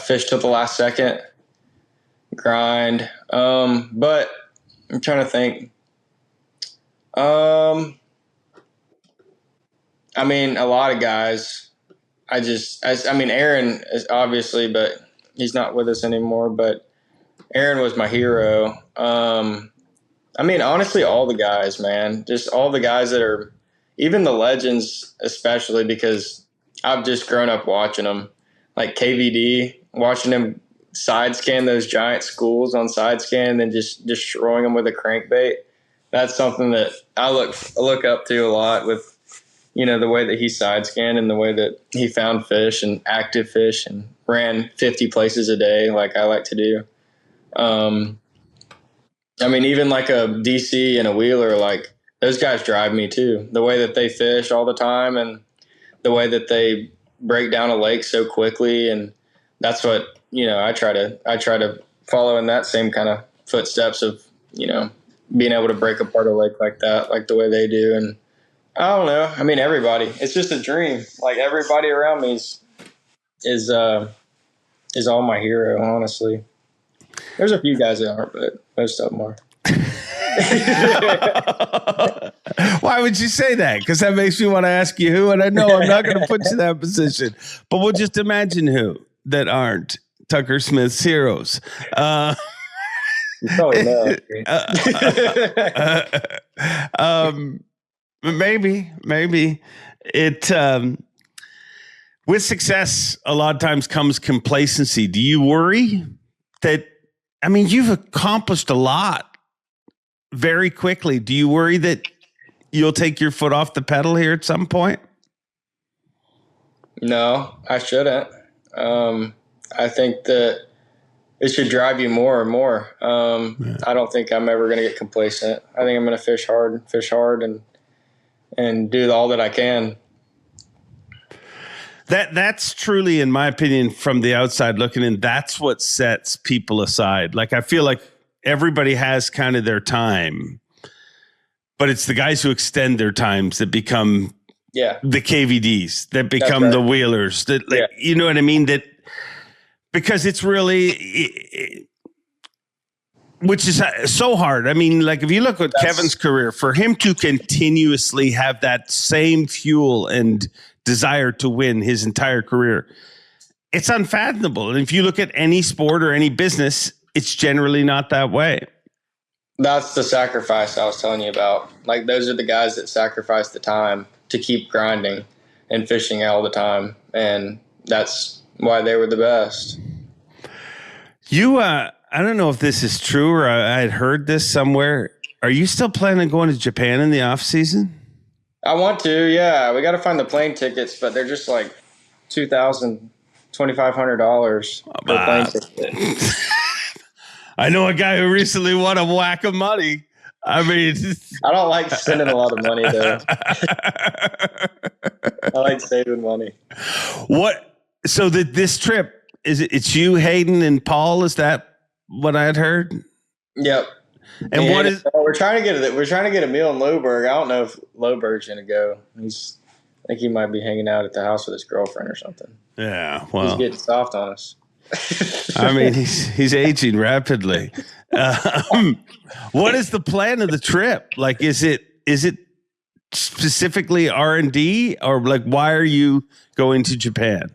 Fish till the last second. Grind. But I'm trying to think. I mean, a lot of guys. I mean, Aaron is obviously, but he's not with us anymore. But Aaron was my hero. I mean, honestly, all the guys, man. Just all the guys that are, even the legends, especially because I've just grown up watching them. Like KVD, watching him side scan those giant schools on side scan and then just destroying them with a crankbait. That's something that I look up to a lot with, the way that he side scanned and the way that he found fish and active fish and ran 50 places a day like I like to do. I mean, even like a DC and a Wheeler, like those guys drive me too. The way that they fish all the time and the way that they break down a lake so quickly. And that's what, I try to follow in that same kind of footsteps of, being able to break apart a lake like that, like the way they do. And I don't know. I mean, everybody, it's just a dream. Like everybody around me is all my hero, honestly. There's a few guys that aren't, but most of them are. Why would you say that? Because that makes me want to ask you who, and I know I'm not going to put you in that position, but we'll just imagine who that aren't Tucker Smith's heroes. You probably know. Maybe it. With success, a lot of times comes complacency. Do you worry that? I mean, you've accomplished a lot very quickly. Do you worry that you'll take your foot off the pedal here at some point? No, I shouldn't. I think that it should drive you more and more. I don't think I'm ever going to get complacent. I think I'm going to fish hard and do all that I can. That's truly, in my opinion, from the outside looking in, that's what sets people aside. Like, I feel like everybody has kind of their time, but it's the guys who extend their times that become the KVDs, that become the wheelers, that you know what I mean? That because it's really, which is so hard. I mean, like if you look at Kevin's career, for him to continuously have that same fuel and desire to win his entire career, it's unfathomable. And if you look at any sport or any business, it's generally not that way. That's the sacrifice I was telling you about. Like those are the guys that sacrifice the time to keep grinding and fishing all the time. And that's why they were the best. You, I don't know if this is true or I had heard this somewhere. Are you still planning on going to Japan in the off season? I want to, yeah. We got to find the plane tickets, but they're just like $2,000, $2,500 for plane ticket. I know a guy who recently won a whack of money. I mean, I don't like spending a lot of money though. I like saving money. What? So this trip it's you, Hayden, and Paul? Is that what I had heard? Yep. And what is? We're trying to get a meal in Lohberg. I don't know if Lohberg's gonna go. I think he might be hanging out at the house with his girlfriend or something. Yeah, well, he's getting soft on us. I mean, he's aging rapidly. What is the plan of the trip? Like, is it specifically R&D, or like why are you going to Japan?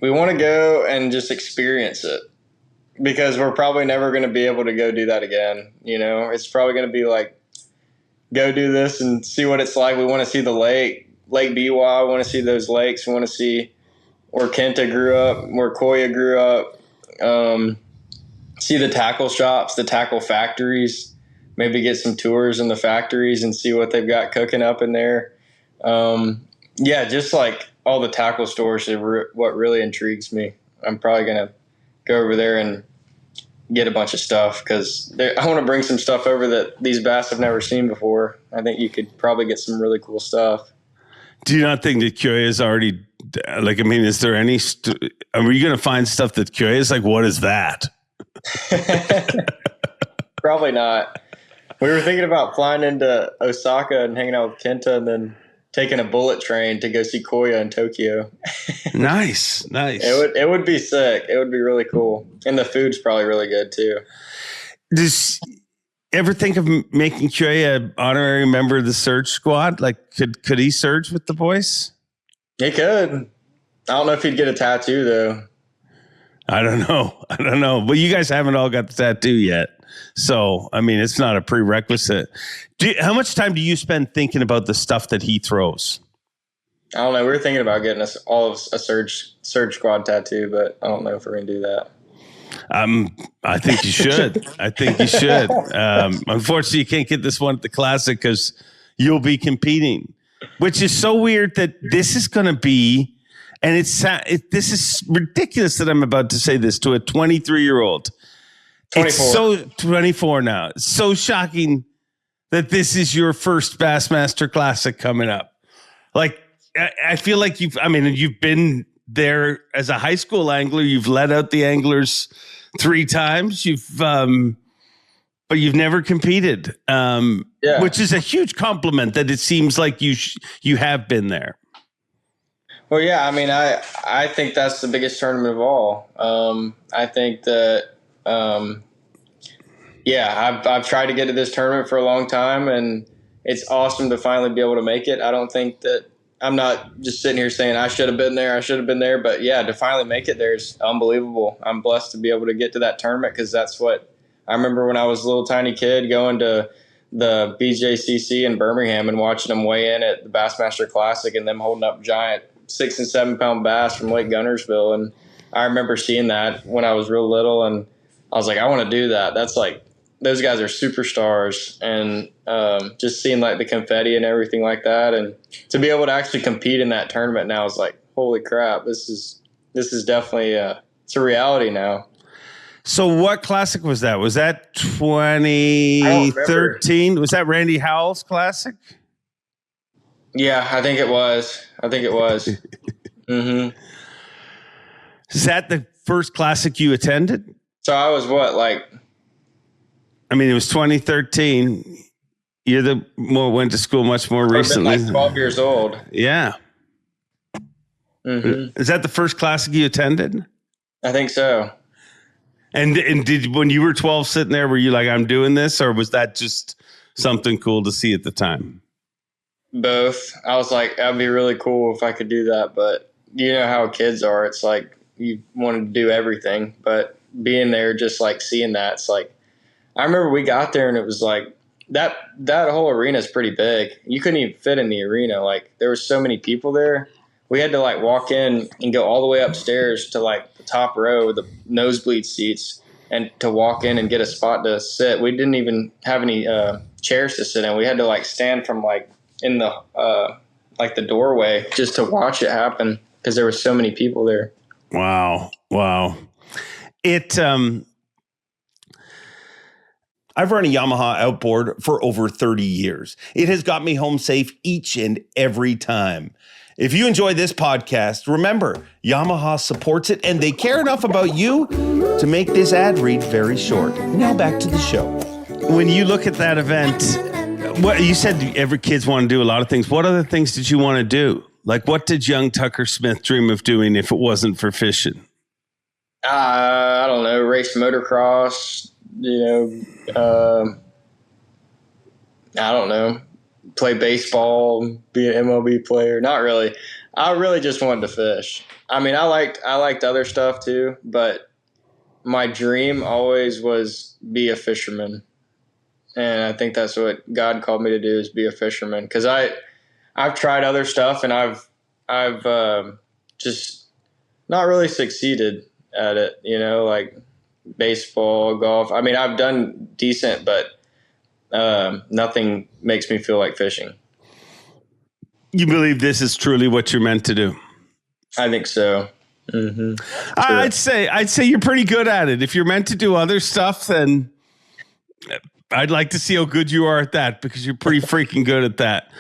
We want to go and just experience it. Because we're probably never going to be able to go do that again. It's probably going to be like, go do this and see what it's like. We want to see the Lake Biwa. We want to see those lakes. We want to see where Kenta grew up, where Koya grew up. See the tackle shops, the tackle factories. Maybe get some tours in the factories and see what they've got cooking up in there. Just like all the tackle stores are what really intrigues me. I'm probably going to go over there and get a bunch of stuff because I want to bring some stuff over that these bass have never seen before. I think you could probably get some really cool stuff. Do you not think that Kyoya is already like? I mean, is there any? Are you going to find stuff that Kyoya is like? What is that? Probably not. We were thinking about flying into Osaka and hanging out with Kenta, and then taking a bullet train to go see Koya in Tokyo. Nice. It would be sick. It would be really cool. And the food's probably really good too. Does ever think of making Kyoya an honorary member of the Surge Squad? Like, could he surge with the boys? He could. I don't know if he'd get a tattoo though. I don't know. But you guys haven't all got the tattoo yet. So, I mean, it's not a prerequisite. How much time do you spend thinking about the stuff that he throws? I don't know. We were thinking about getting us all of a Surge Squad tattoo, but I don't know if we're going to do that. I think you should. Unfortunately, you can't get this one at the Classic because you'll be competing, which is so weird that this is going to be, and this is ridiculous that I'm about to say this to a 23-year-old. 24. It's so 24 now. It's so shocking that this is your first Bassmaster Classic coming up? Like, I feel like you've been there as a high school angler. You've led out the anglers 3 times. But you've never competed, which is a huge compliment that it seems like you have been there. Well, yeah, I mean, I think that's the biggest tournament of all. I think that, I've tried to get to this tournament for a long time, and it's awesome to finally be able to make it. I don't think that I'm not just sitting here saying I should have been there, but yeah, to finally make it there is unbelievable. I'm blessed to be able to get to that tournament because that's what I remember when I was a little tiny kid going to the BJCC in Birmingham and watching them weigh in at the Bassmaster Classic and them holding up giant 6 and 7 pound bass from Lake Guntersville. And I remember seeing that when I was real little, and I was like, I want to do that. That's like, those guys are superstars, and just seeing like the confetti and everything like that, and to be able to actually compete in that tournament now is like, holy crap, this is definitely it's a reality now. So what classic was that? Was that 2013? Was that Randy Howell's classic? Yeah, I think it was. Mm-hmm. Is that the first classic you attended? So I was it was 2013. You're went to school much more recently. Like 12 years old. Yeah. Mm-hmm. Is that the first classic you attended? I think so. And did, when you were 12 sitting there, were you like, I'm doing this, or was that just something cool to see at the time? Both. I was like, that'd be really cool if I could do that, but you know how kids are. It's like you want to do everything, but being there, just like seeing that, it's like, I remember we got there and it was like that whole arena is pretty big. You couldn't even fit in the arena. Like, there were so many people there. We had to like walk in and go all the way upstairs to like the top row with the nosebleed seats, and to walk in and get a spot to sit. We didn't even have any chairs to sit in. We had to like stand from like in the like the doorway just to watch it happen because there were so many people there. Wow. I've run a Yamaha outboard for over 30 years. It has got me home safe each and every time. If you enjoy this podcast, remember, Yamaha supports it, and they care enough about you to make this ad read very short. Now back to the show. When you look at that event, what you said every kids want to do a lot of things. What other things did you want to do? Like, what did young Tucker Smith dream of doing if it wasn't for fishing? I don't know, race motocross, I don't know, play baseball, be an MLB player. Not really. I really just wanted to fish. I mean, I liked other stuff too, but my dream always was be a fisherman. And I think that's what God called me to do, is be a fisherman. Cause I've tried other stuff and I've just not really succeeded at it, like baseball, golf. I mean, I've done decent, but nothing makes me feel like fishing. You believe this is truly what you're meant to do? I think so. Mm-hmm. I'd say you're pretty good at it. If you're meant to do other stuff, then I'd like to see how good you are at that, because you're pretty freaking good at that.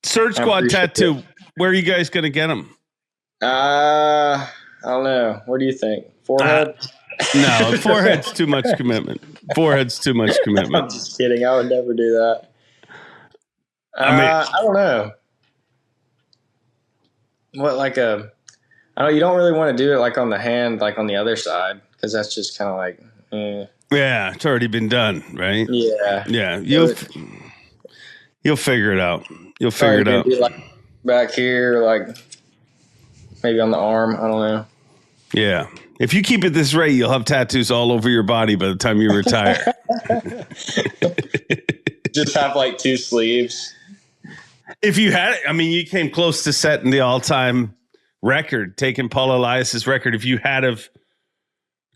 Surge Squad tattoo. Where are you guys going to get them? I don't know. What do you think? Forehead? No, forehead's too much commitment. Forehead's too much commitment. I'm just kidding. I would never do that. I don't know. What, like you don't really want to do it like on the hand, like on the other side, because that's just kind of like, Yeah, it's already been done, right? Yeah. Yeah, you'll figure it out. You'll figure it out. Like back here, like maybe on the arm. I don't know. Yeah. If you keep it this rate, you'll have tattoos all over your body by the time you retire. Just have like 2 sleeves. If you had it, you came close to setting the all-time record, taking Paul Elias's record. If you had have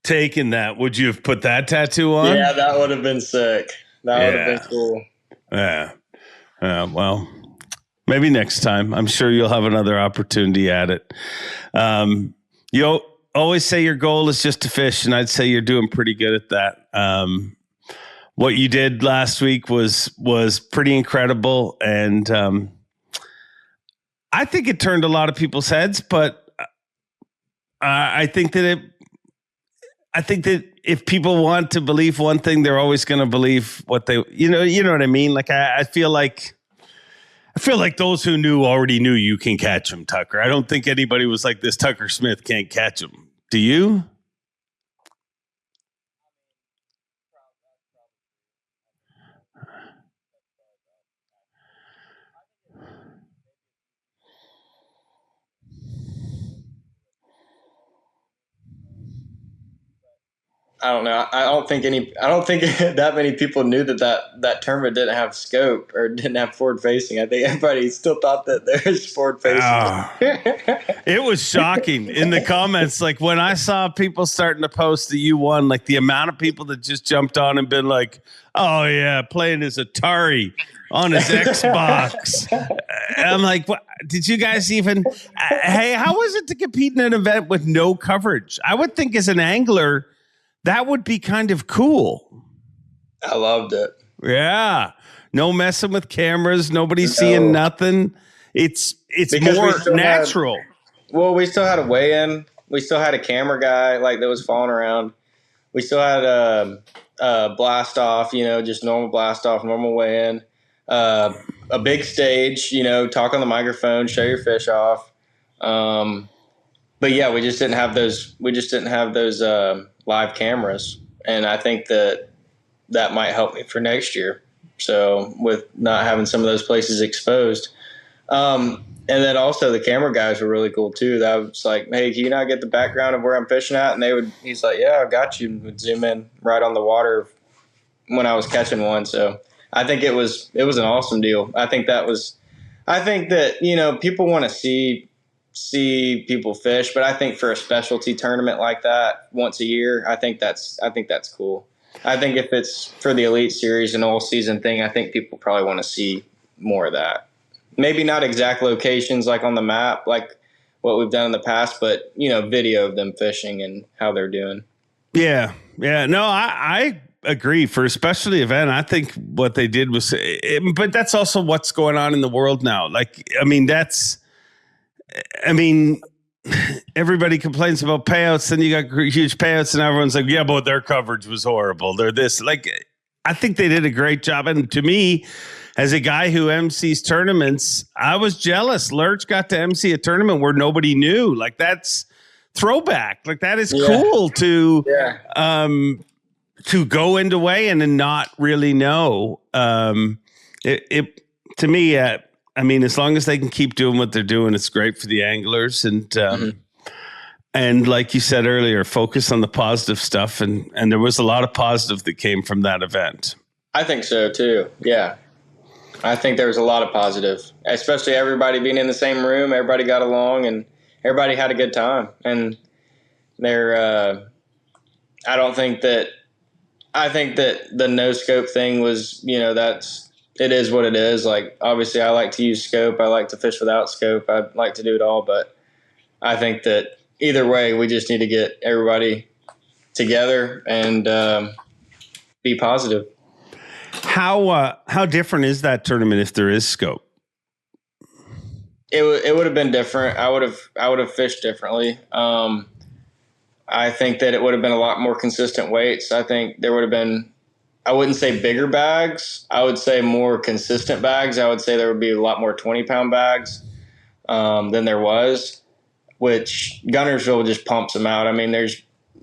taken that, would you have put that tattoo on? Yeah, that would have been sick. That would have been cool. Yeah. Well, maybe next time. I'm sure you'll have another opportunity at it. You always say your goal is just to fish, and I'd say you're doing pretty good at that. what you did last week was pretty incredible, and I think it turned a lot of people's heads. But I think that if people want to believe one thing, they're always going to believe what they you know what I mean. Like I feel like those who knew already knew you can catch them, Tucker. I don't think anybody was like, this Tucker Smith can't catch them. Do you? I don't know. I don't think that many people knew that tournament didn't have scope or didn't have forward facing. I think everybody still thought that there's forward facing. It was shocking in the comments. Like when I saw people starting to post the you won, like the amount of people that just jumped on and been like, oh yeah, playing his Atari on his Xbox. I'm like, what? Did you guys even, hey, how was it to compete in an event with no coverage? I would think as an angler, that would be kind of cool. I loved it. Yeah. No messing with cameras. Nobody seeing nothing. It's because more natural. We still had a weigh-in. We still had a camera guy that was following around. We still had a blast off, just normal blast off, normal weigh-in. A big stage, talk on the microphone, show your fish off. But yeah, we just didn't have those. Live cameras, and I think that might help me for next year. So with not having some of those places exposed, and then also the camera guys were really cool too. That was like, hey, can you not get the background of where I'm fishing at? And he's like, yeah, I got you. And would zoom in right on the water when I was catching one. So I think it was an awesome deal. I think that people want to see people fish, but I think for a specialty tournament like that once a year, I think that's cool. I think if it's for the Elite Series and all season thing, I think people probably want to see more of that. Maybe not exact locations like on the map, like what we've done in the past, but video of them fishing and how they're doing. Yeah. No, I agree. For a specialty event, I think what they did was, but that's also what's going on in the world now. Everybody complains about payouts, then you got huge payouts, and everyone's like, yeah, but their coverage was horrible. They're this. I think they did a great job. And to me, as a guy who MCs tournaments, I was jealous. Lurch got to MC a tournament where nobody knew. That's throwback. That is cool to go into weigh-in and not really know. It to me, as long as they can keep doing what they're doing, it's great for the anglers. And and like you said earlier, focus on the positive stuff. And there was a lot of positive that came from that event. I think so too. Yeah. I think there was a lot of positive, especially everybody being in the same room. Everybody got along and everybody had a good time. And I think that the no scope thing was, it is what it is. Obviously I like to use scope. I like to fish without scope. I like to do it all, but I think that either way, we just need to get everybody together and be positive. How different is that tournament if there is scope? It would have been different. I would have fished differently. I think that it would have been a lot more consistent weights. I think there would have been, I wouldn't say bigger bags. I would say more consistent bags. I would say there would be a lot more 20-pound bags than there was, which Guntersville just pumps them out.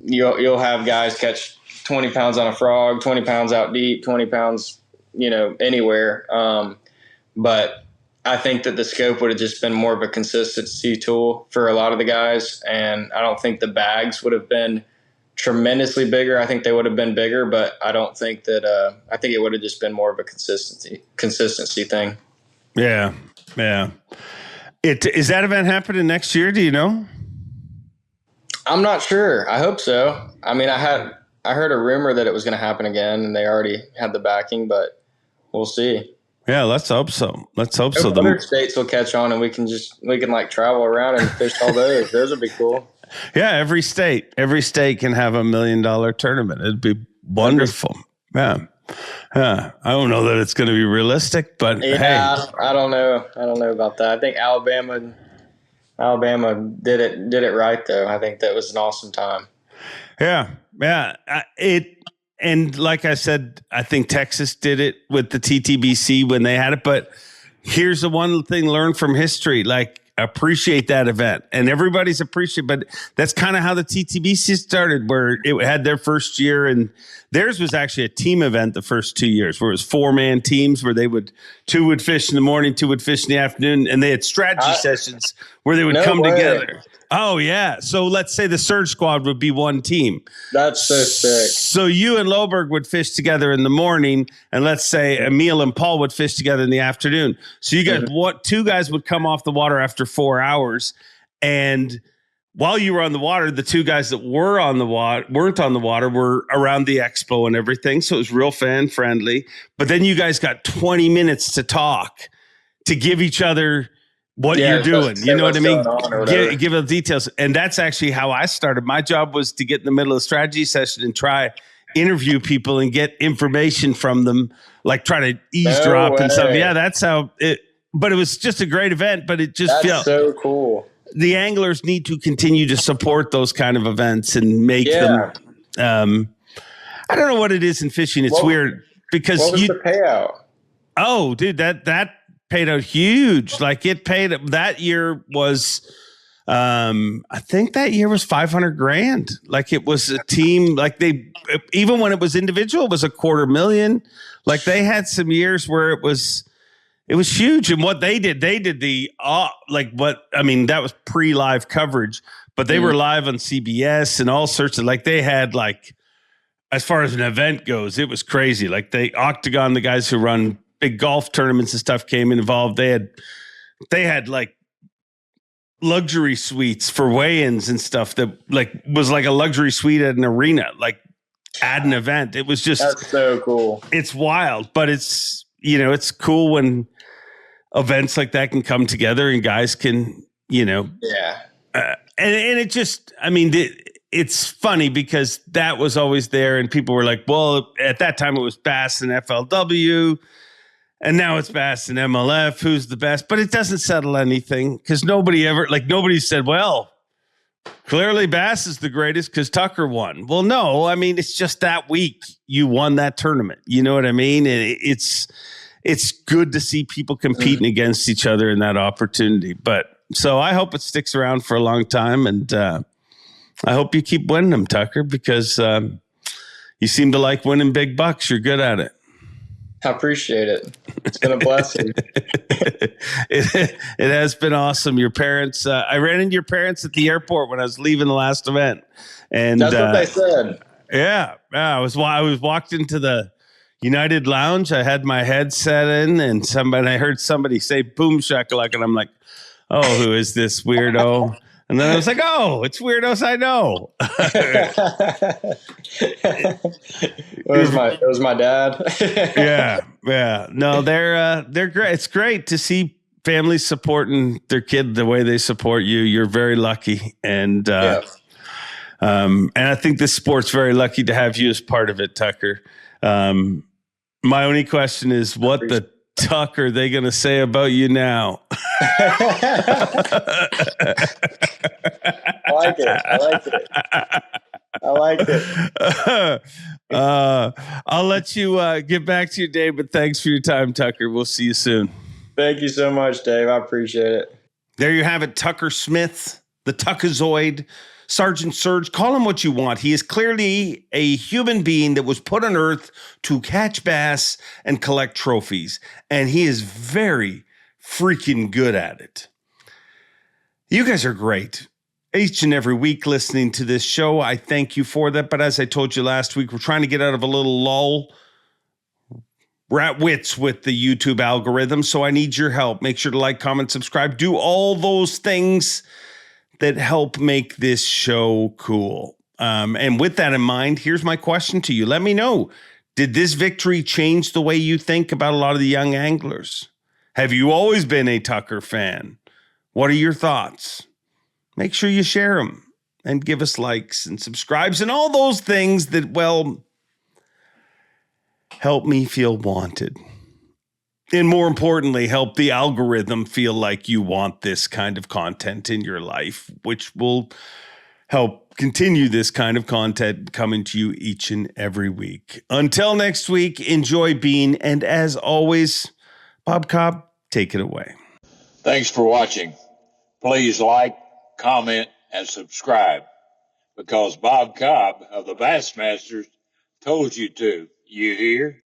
You'll have guys catch 20 pounds on a frog, 20 pounds out deep, 20 pounds, anywhere. But I think that the scope would have just been more of a consistency tool for a lot of the guys. And I don't think the bags would have been tremendously bigger. I think they would have been bigger, but I don't think that, I think it would have just been more of a consistency thing. Yeah. Yeah. Is that event happening next year? Do you know? I'm not sure. I hope so. I heard a rumor that it was going to happen again and they already had the backing, but we'll see. Yeah, let's hope so. Other states will catch on and we can travel around and fish all those. Those would be cool. Yeah, every state can have $1 million tournament. It'd be wonderful. Yeah. I don't know that it's going to be realistic, but Yeah, hey. I don't know. I don't know about that. I think Alabama did it right though. I think that was an awesome time. Yeah. And like I said, I think Texas did it with the TTBC when they had it. But here's the one thing learned from history: like, appreciate that event, and everybody's appreciative. But that's kind of how the TTBC started, where it had their first year, and theirs was actually a team event the first 2 years, where it was 4-man teams, where two would fish in the morning, two would fish in the afternoon, and they had strategy sessions where they would come together. Oh yeah. So let's say the Surge Squad would be one team. That's so sick. So you and Loberg would fish together in the morning, and let's say Emil and Paul would fish together in the afternoon. So you got two guys would come off the water after 4 hours, and while you were on the water, the two guys that weren't on the water were around the expo and everything. So it was real fan friendly. But then you guys got 20 minutes to talk, to give each other what you're doing. You know what I mean? Give the details. And that's actually how I started. My job was to get in the middle of the strategy session and try interview people and get information from them, like try to eavesdrop and stuff. Yeah, that's how it, but it was just a great event, but it just felt so cool. The anglers need to continue to support those kind of events and make them. I don't know what it is in fishing. It's weird because what was the payout? Oh, dude, that paid out huge. Like it paid that year was, I think that year was $500,000. Like it was a team, like even when it was individual, it was $250,000. Like they had some years where it was huge. And what they did the, that was pre-live coverage, but they were live on CBS and all sorts of, like they had like, as far as an event goes, it was crazy. Like Octagon, the guys who run big golf tournaments and stuff came involved. They had like luxury suites for weigh-ins and stuff that like was like a luxury suite at an arena, like at an event. It was just, that's so cool. It's wild, but it's, it's cool when events like that can come together and guys can, and it just, it's funny because that was always there and people were like, well, at that time it was Bass and FLW. And now it's Bass and MLF. Who's the best? But it doesn't settle anything because nobody said, well, clearly Bass is the greatest because Tucker won. Well, no, it's just that week you won that tournament. You know what I mean? It's good to see people competing against each other in that opportunity. But so I hope it sticks around for a long time. And I hope you keep winning them, Tucker, because you seem to like winning big bucks. You're good at it. I appreciate it. It's been a blessing. It has been awesome. Your parents, I ran into your parents at the airport when I was leaving the last event. And that's what they said. Yeah. I was walked into the United Lounge. I had my headset in and I heard somebody say boom shakalaka. And I'm like, oh, who is this weirdo? And then I was like, oh, it's weirdos I know. It was my dad. Yeah. No, they're great. It's great to see families supporting their kid the way they support you. You're very lucky. And I think this sport's very lucky to have you as part of it, Tucker. My only question is, what the tuck are they going to say about you now? I like it. I'll let you get back to your day, but thanks for your time, Tucker. We'll see you soon. Thank you so much, Dave. I appreciate it. There you have it, Tucker Smith, the Tuckazoid, Sergeant Surge. Call him what you want. He is clearly a human being that was put on earth to catch bass and collect trophies, and he is very freaking good at it. You guys are great. Each and every week listening to this show, I thank you for that. But as I told you last week, we're trying to get out of a little lull. We're at wits with the YouTube algorithm, so I need your help. Make sure to like, comment, subscribe. Do all those things that help make this show cool. And with that in mind, here's my question to you. Let me know, did this victory change the way you think about a lot of the young anglers? Have you always been a Tucker fan? What are your thoughts? Make sure you share them and give us likes and subscribes and all those things that, well, help me feel wanted. And more importantly, help the algorithm feel like you want this kind of content in your life, which will help continue this kind of content coming to you each and every week. Until next week, enjoy being, and as always, Bob Cobb, take it away. Thanks for watching. Please like, comment, and subscribe, because Bob Cobb of the Bassmasters told you to. You hear?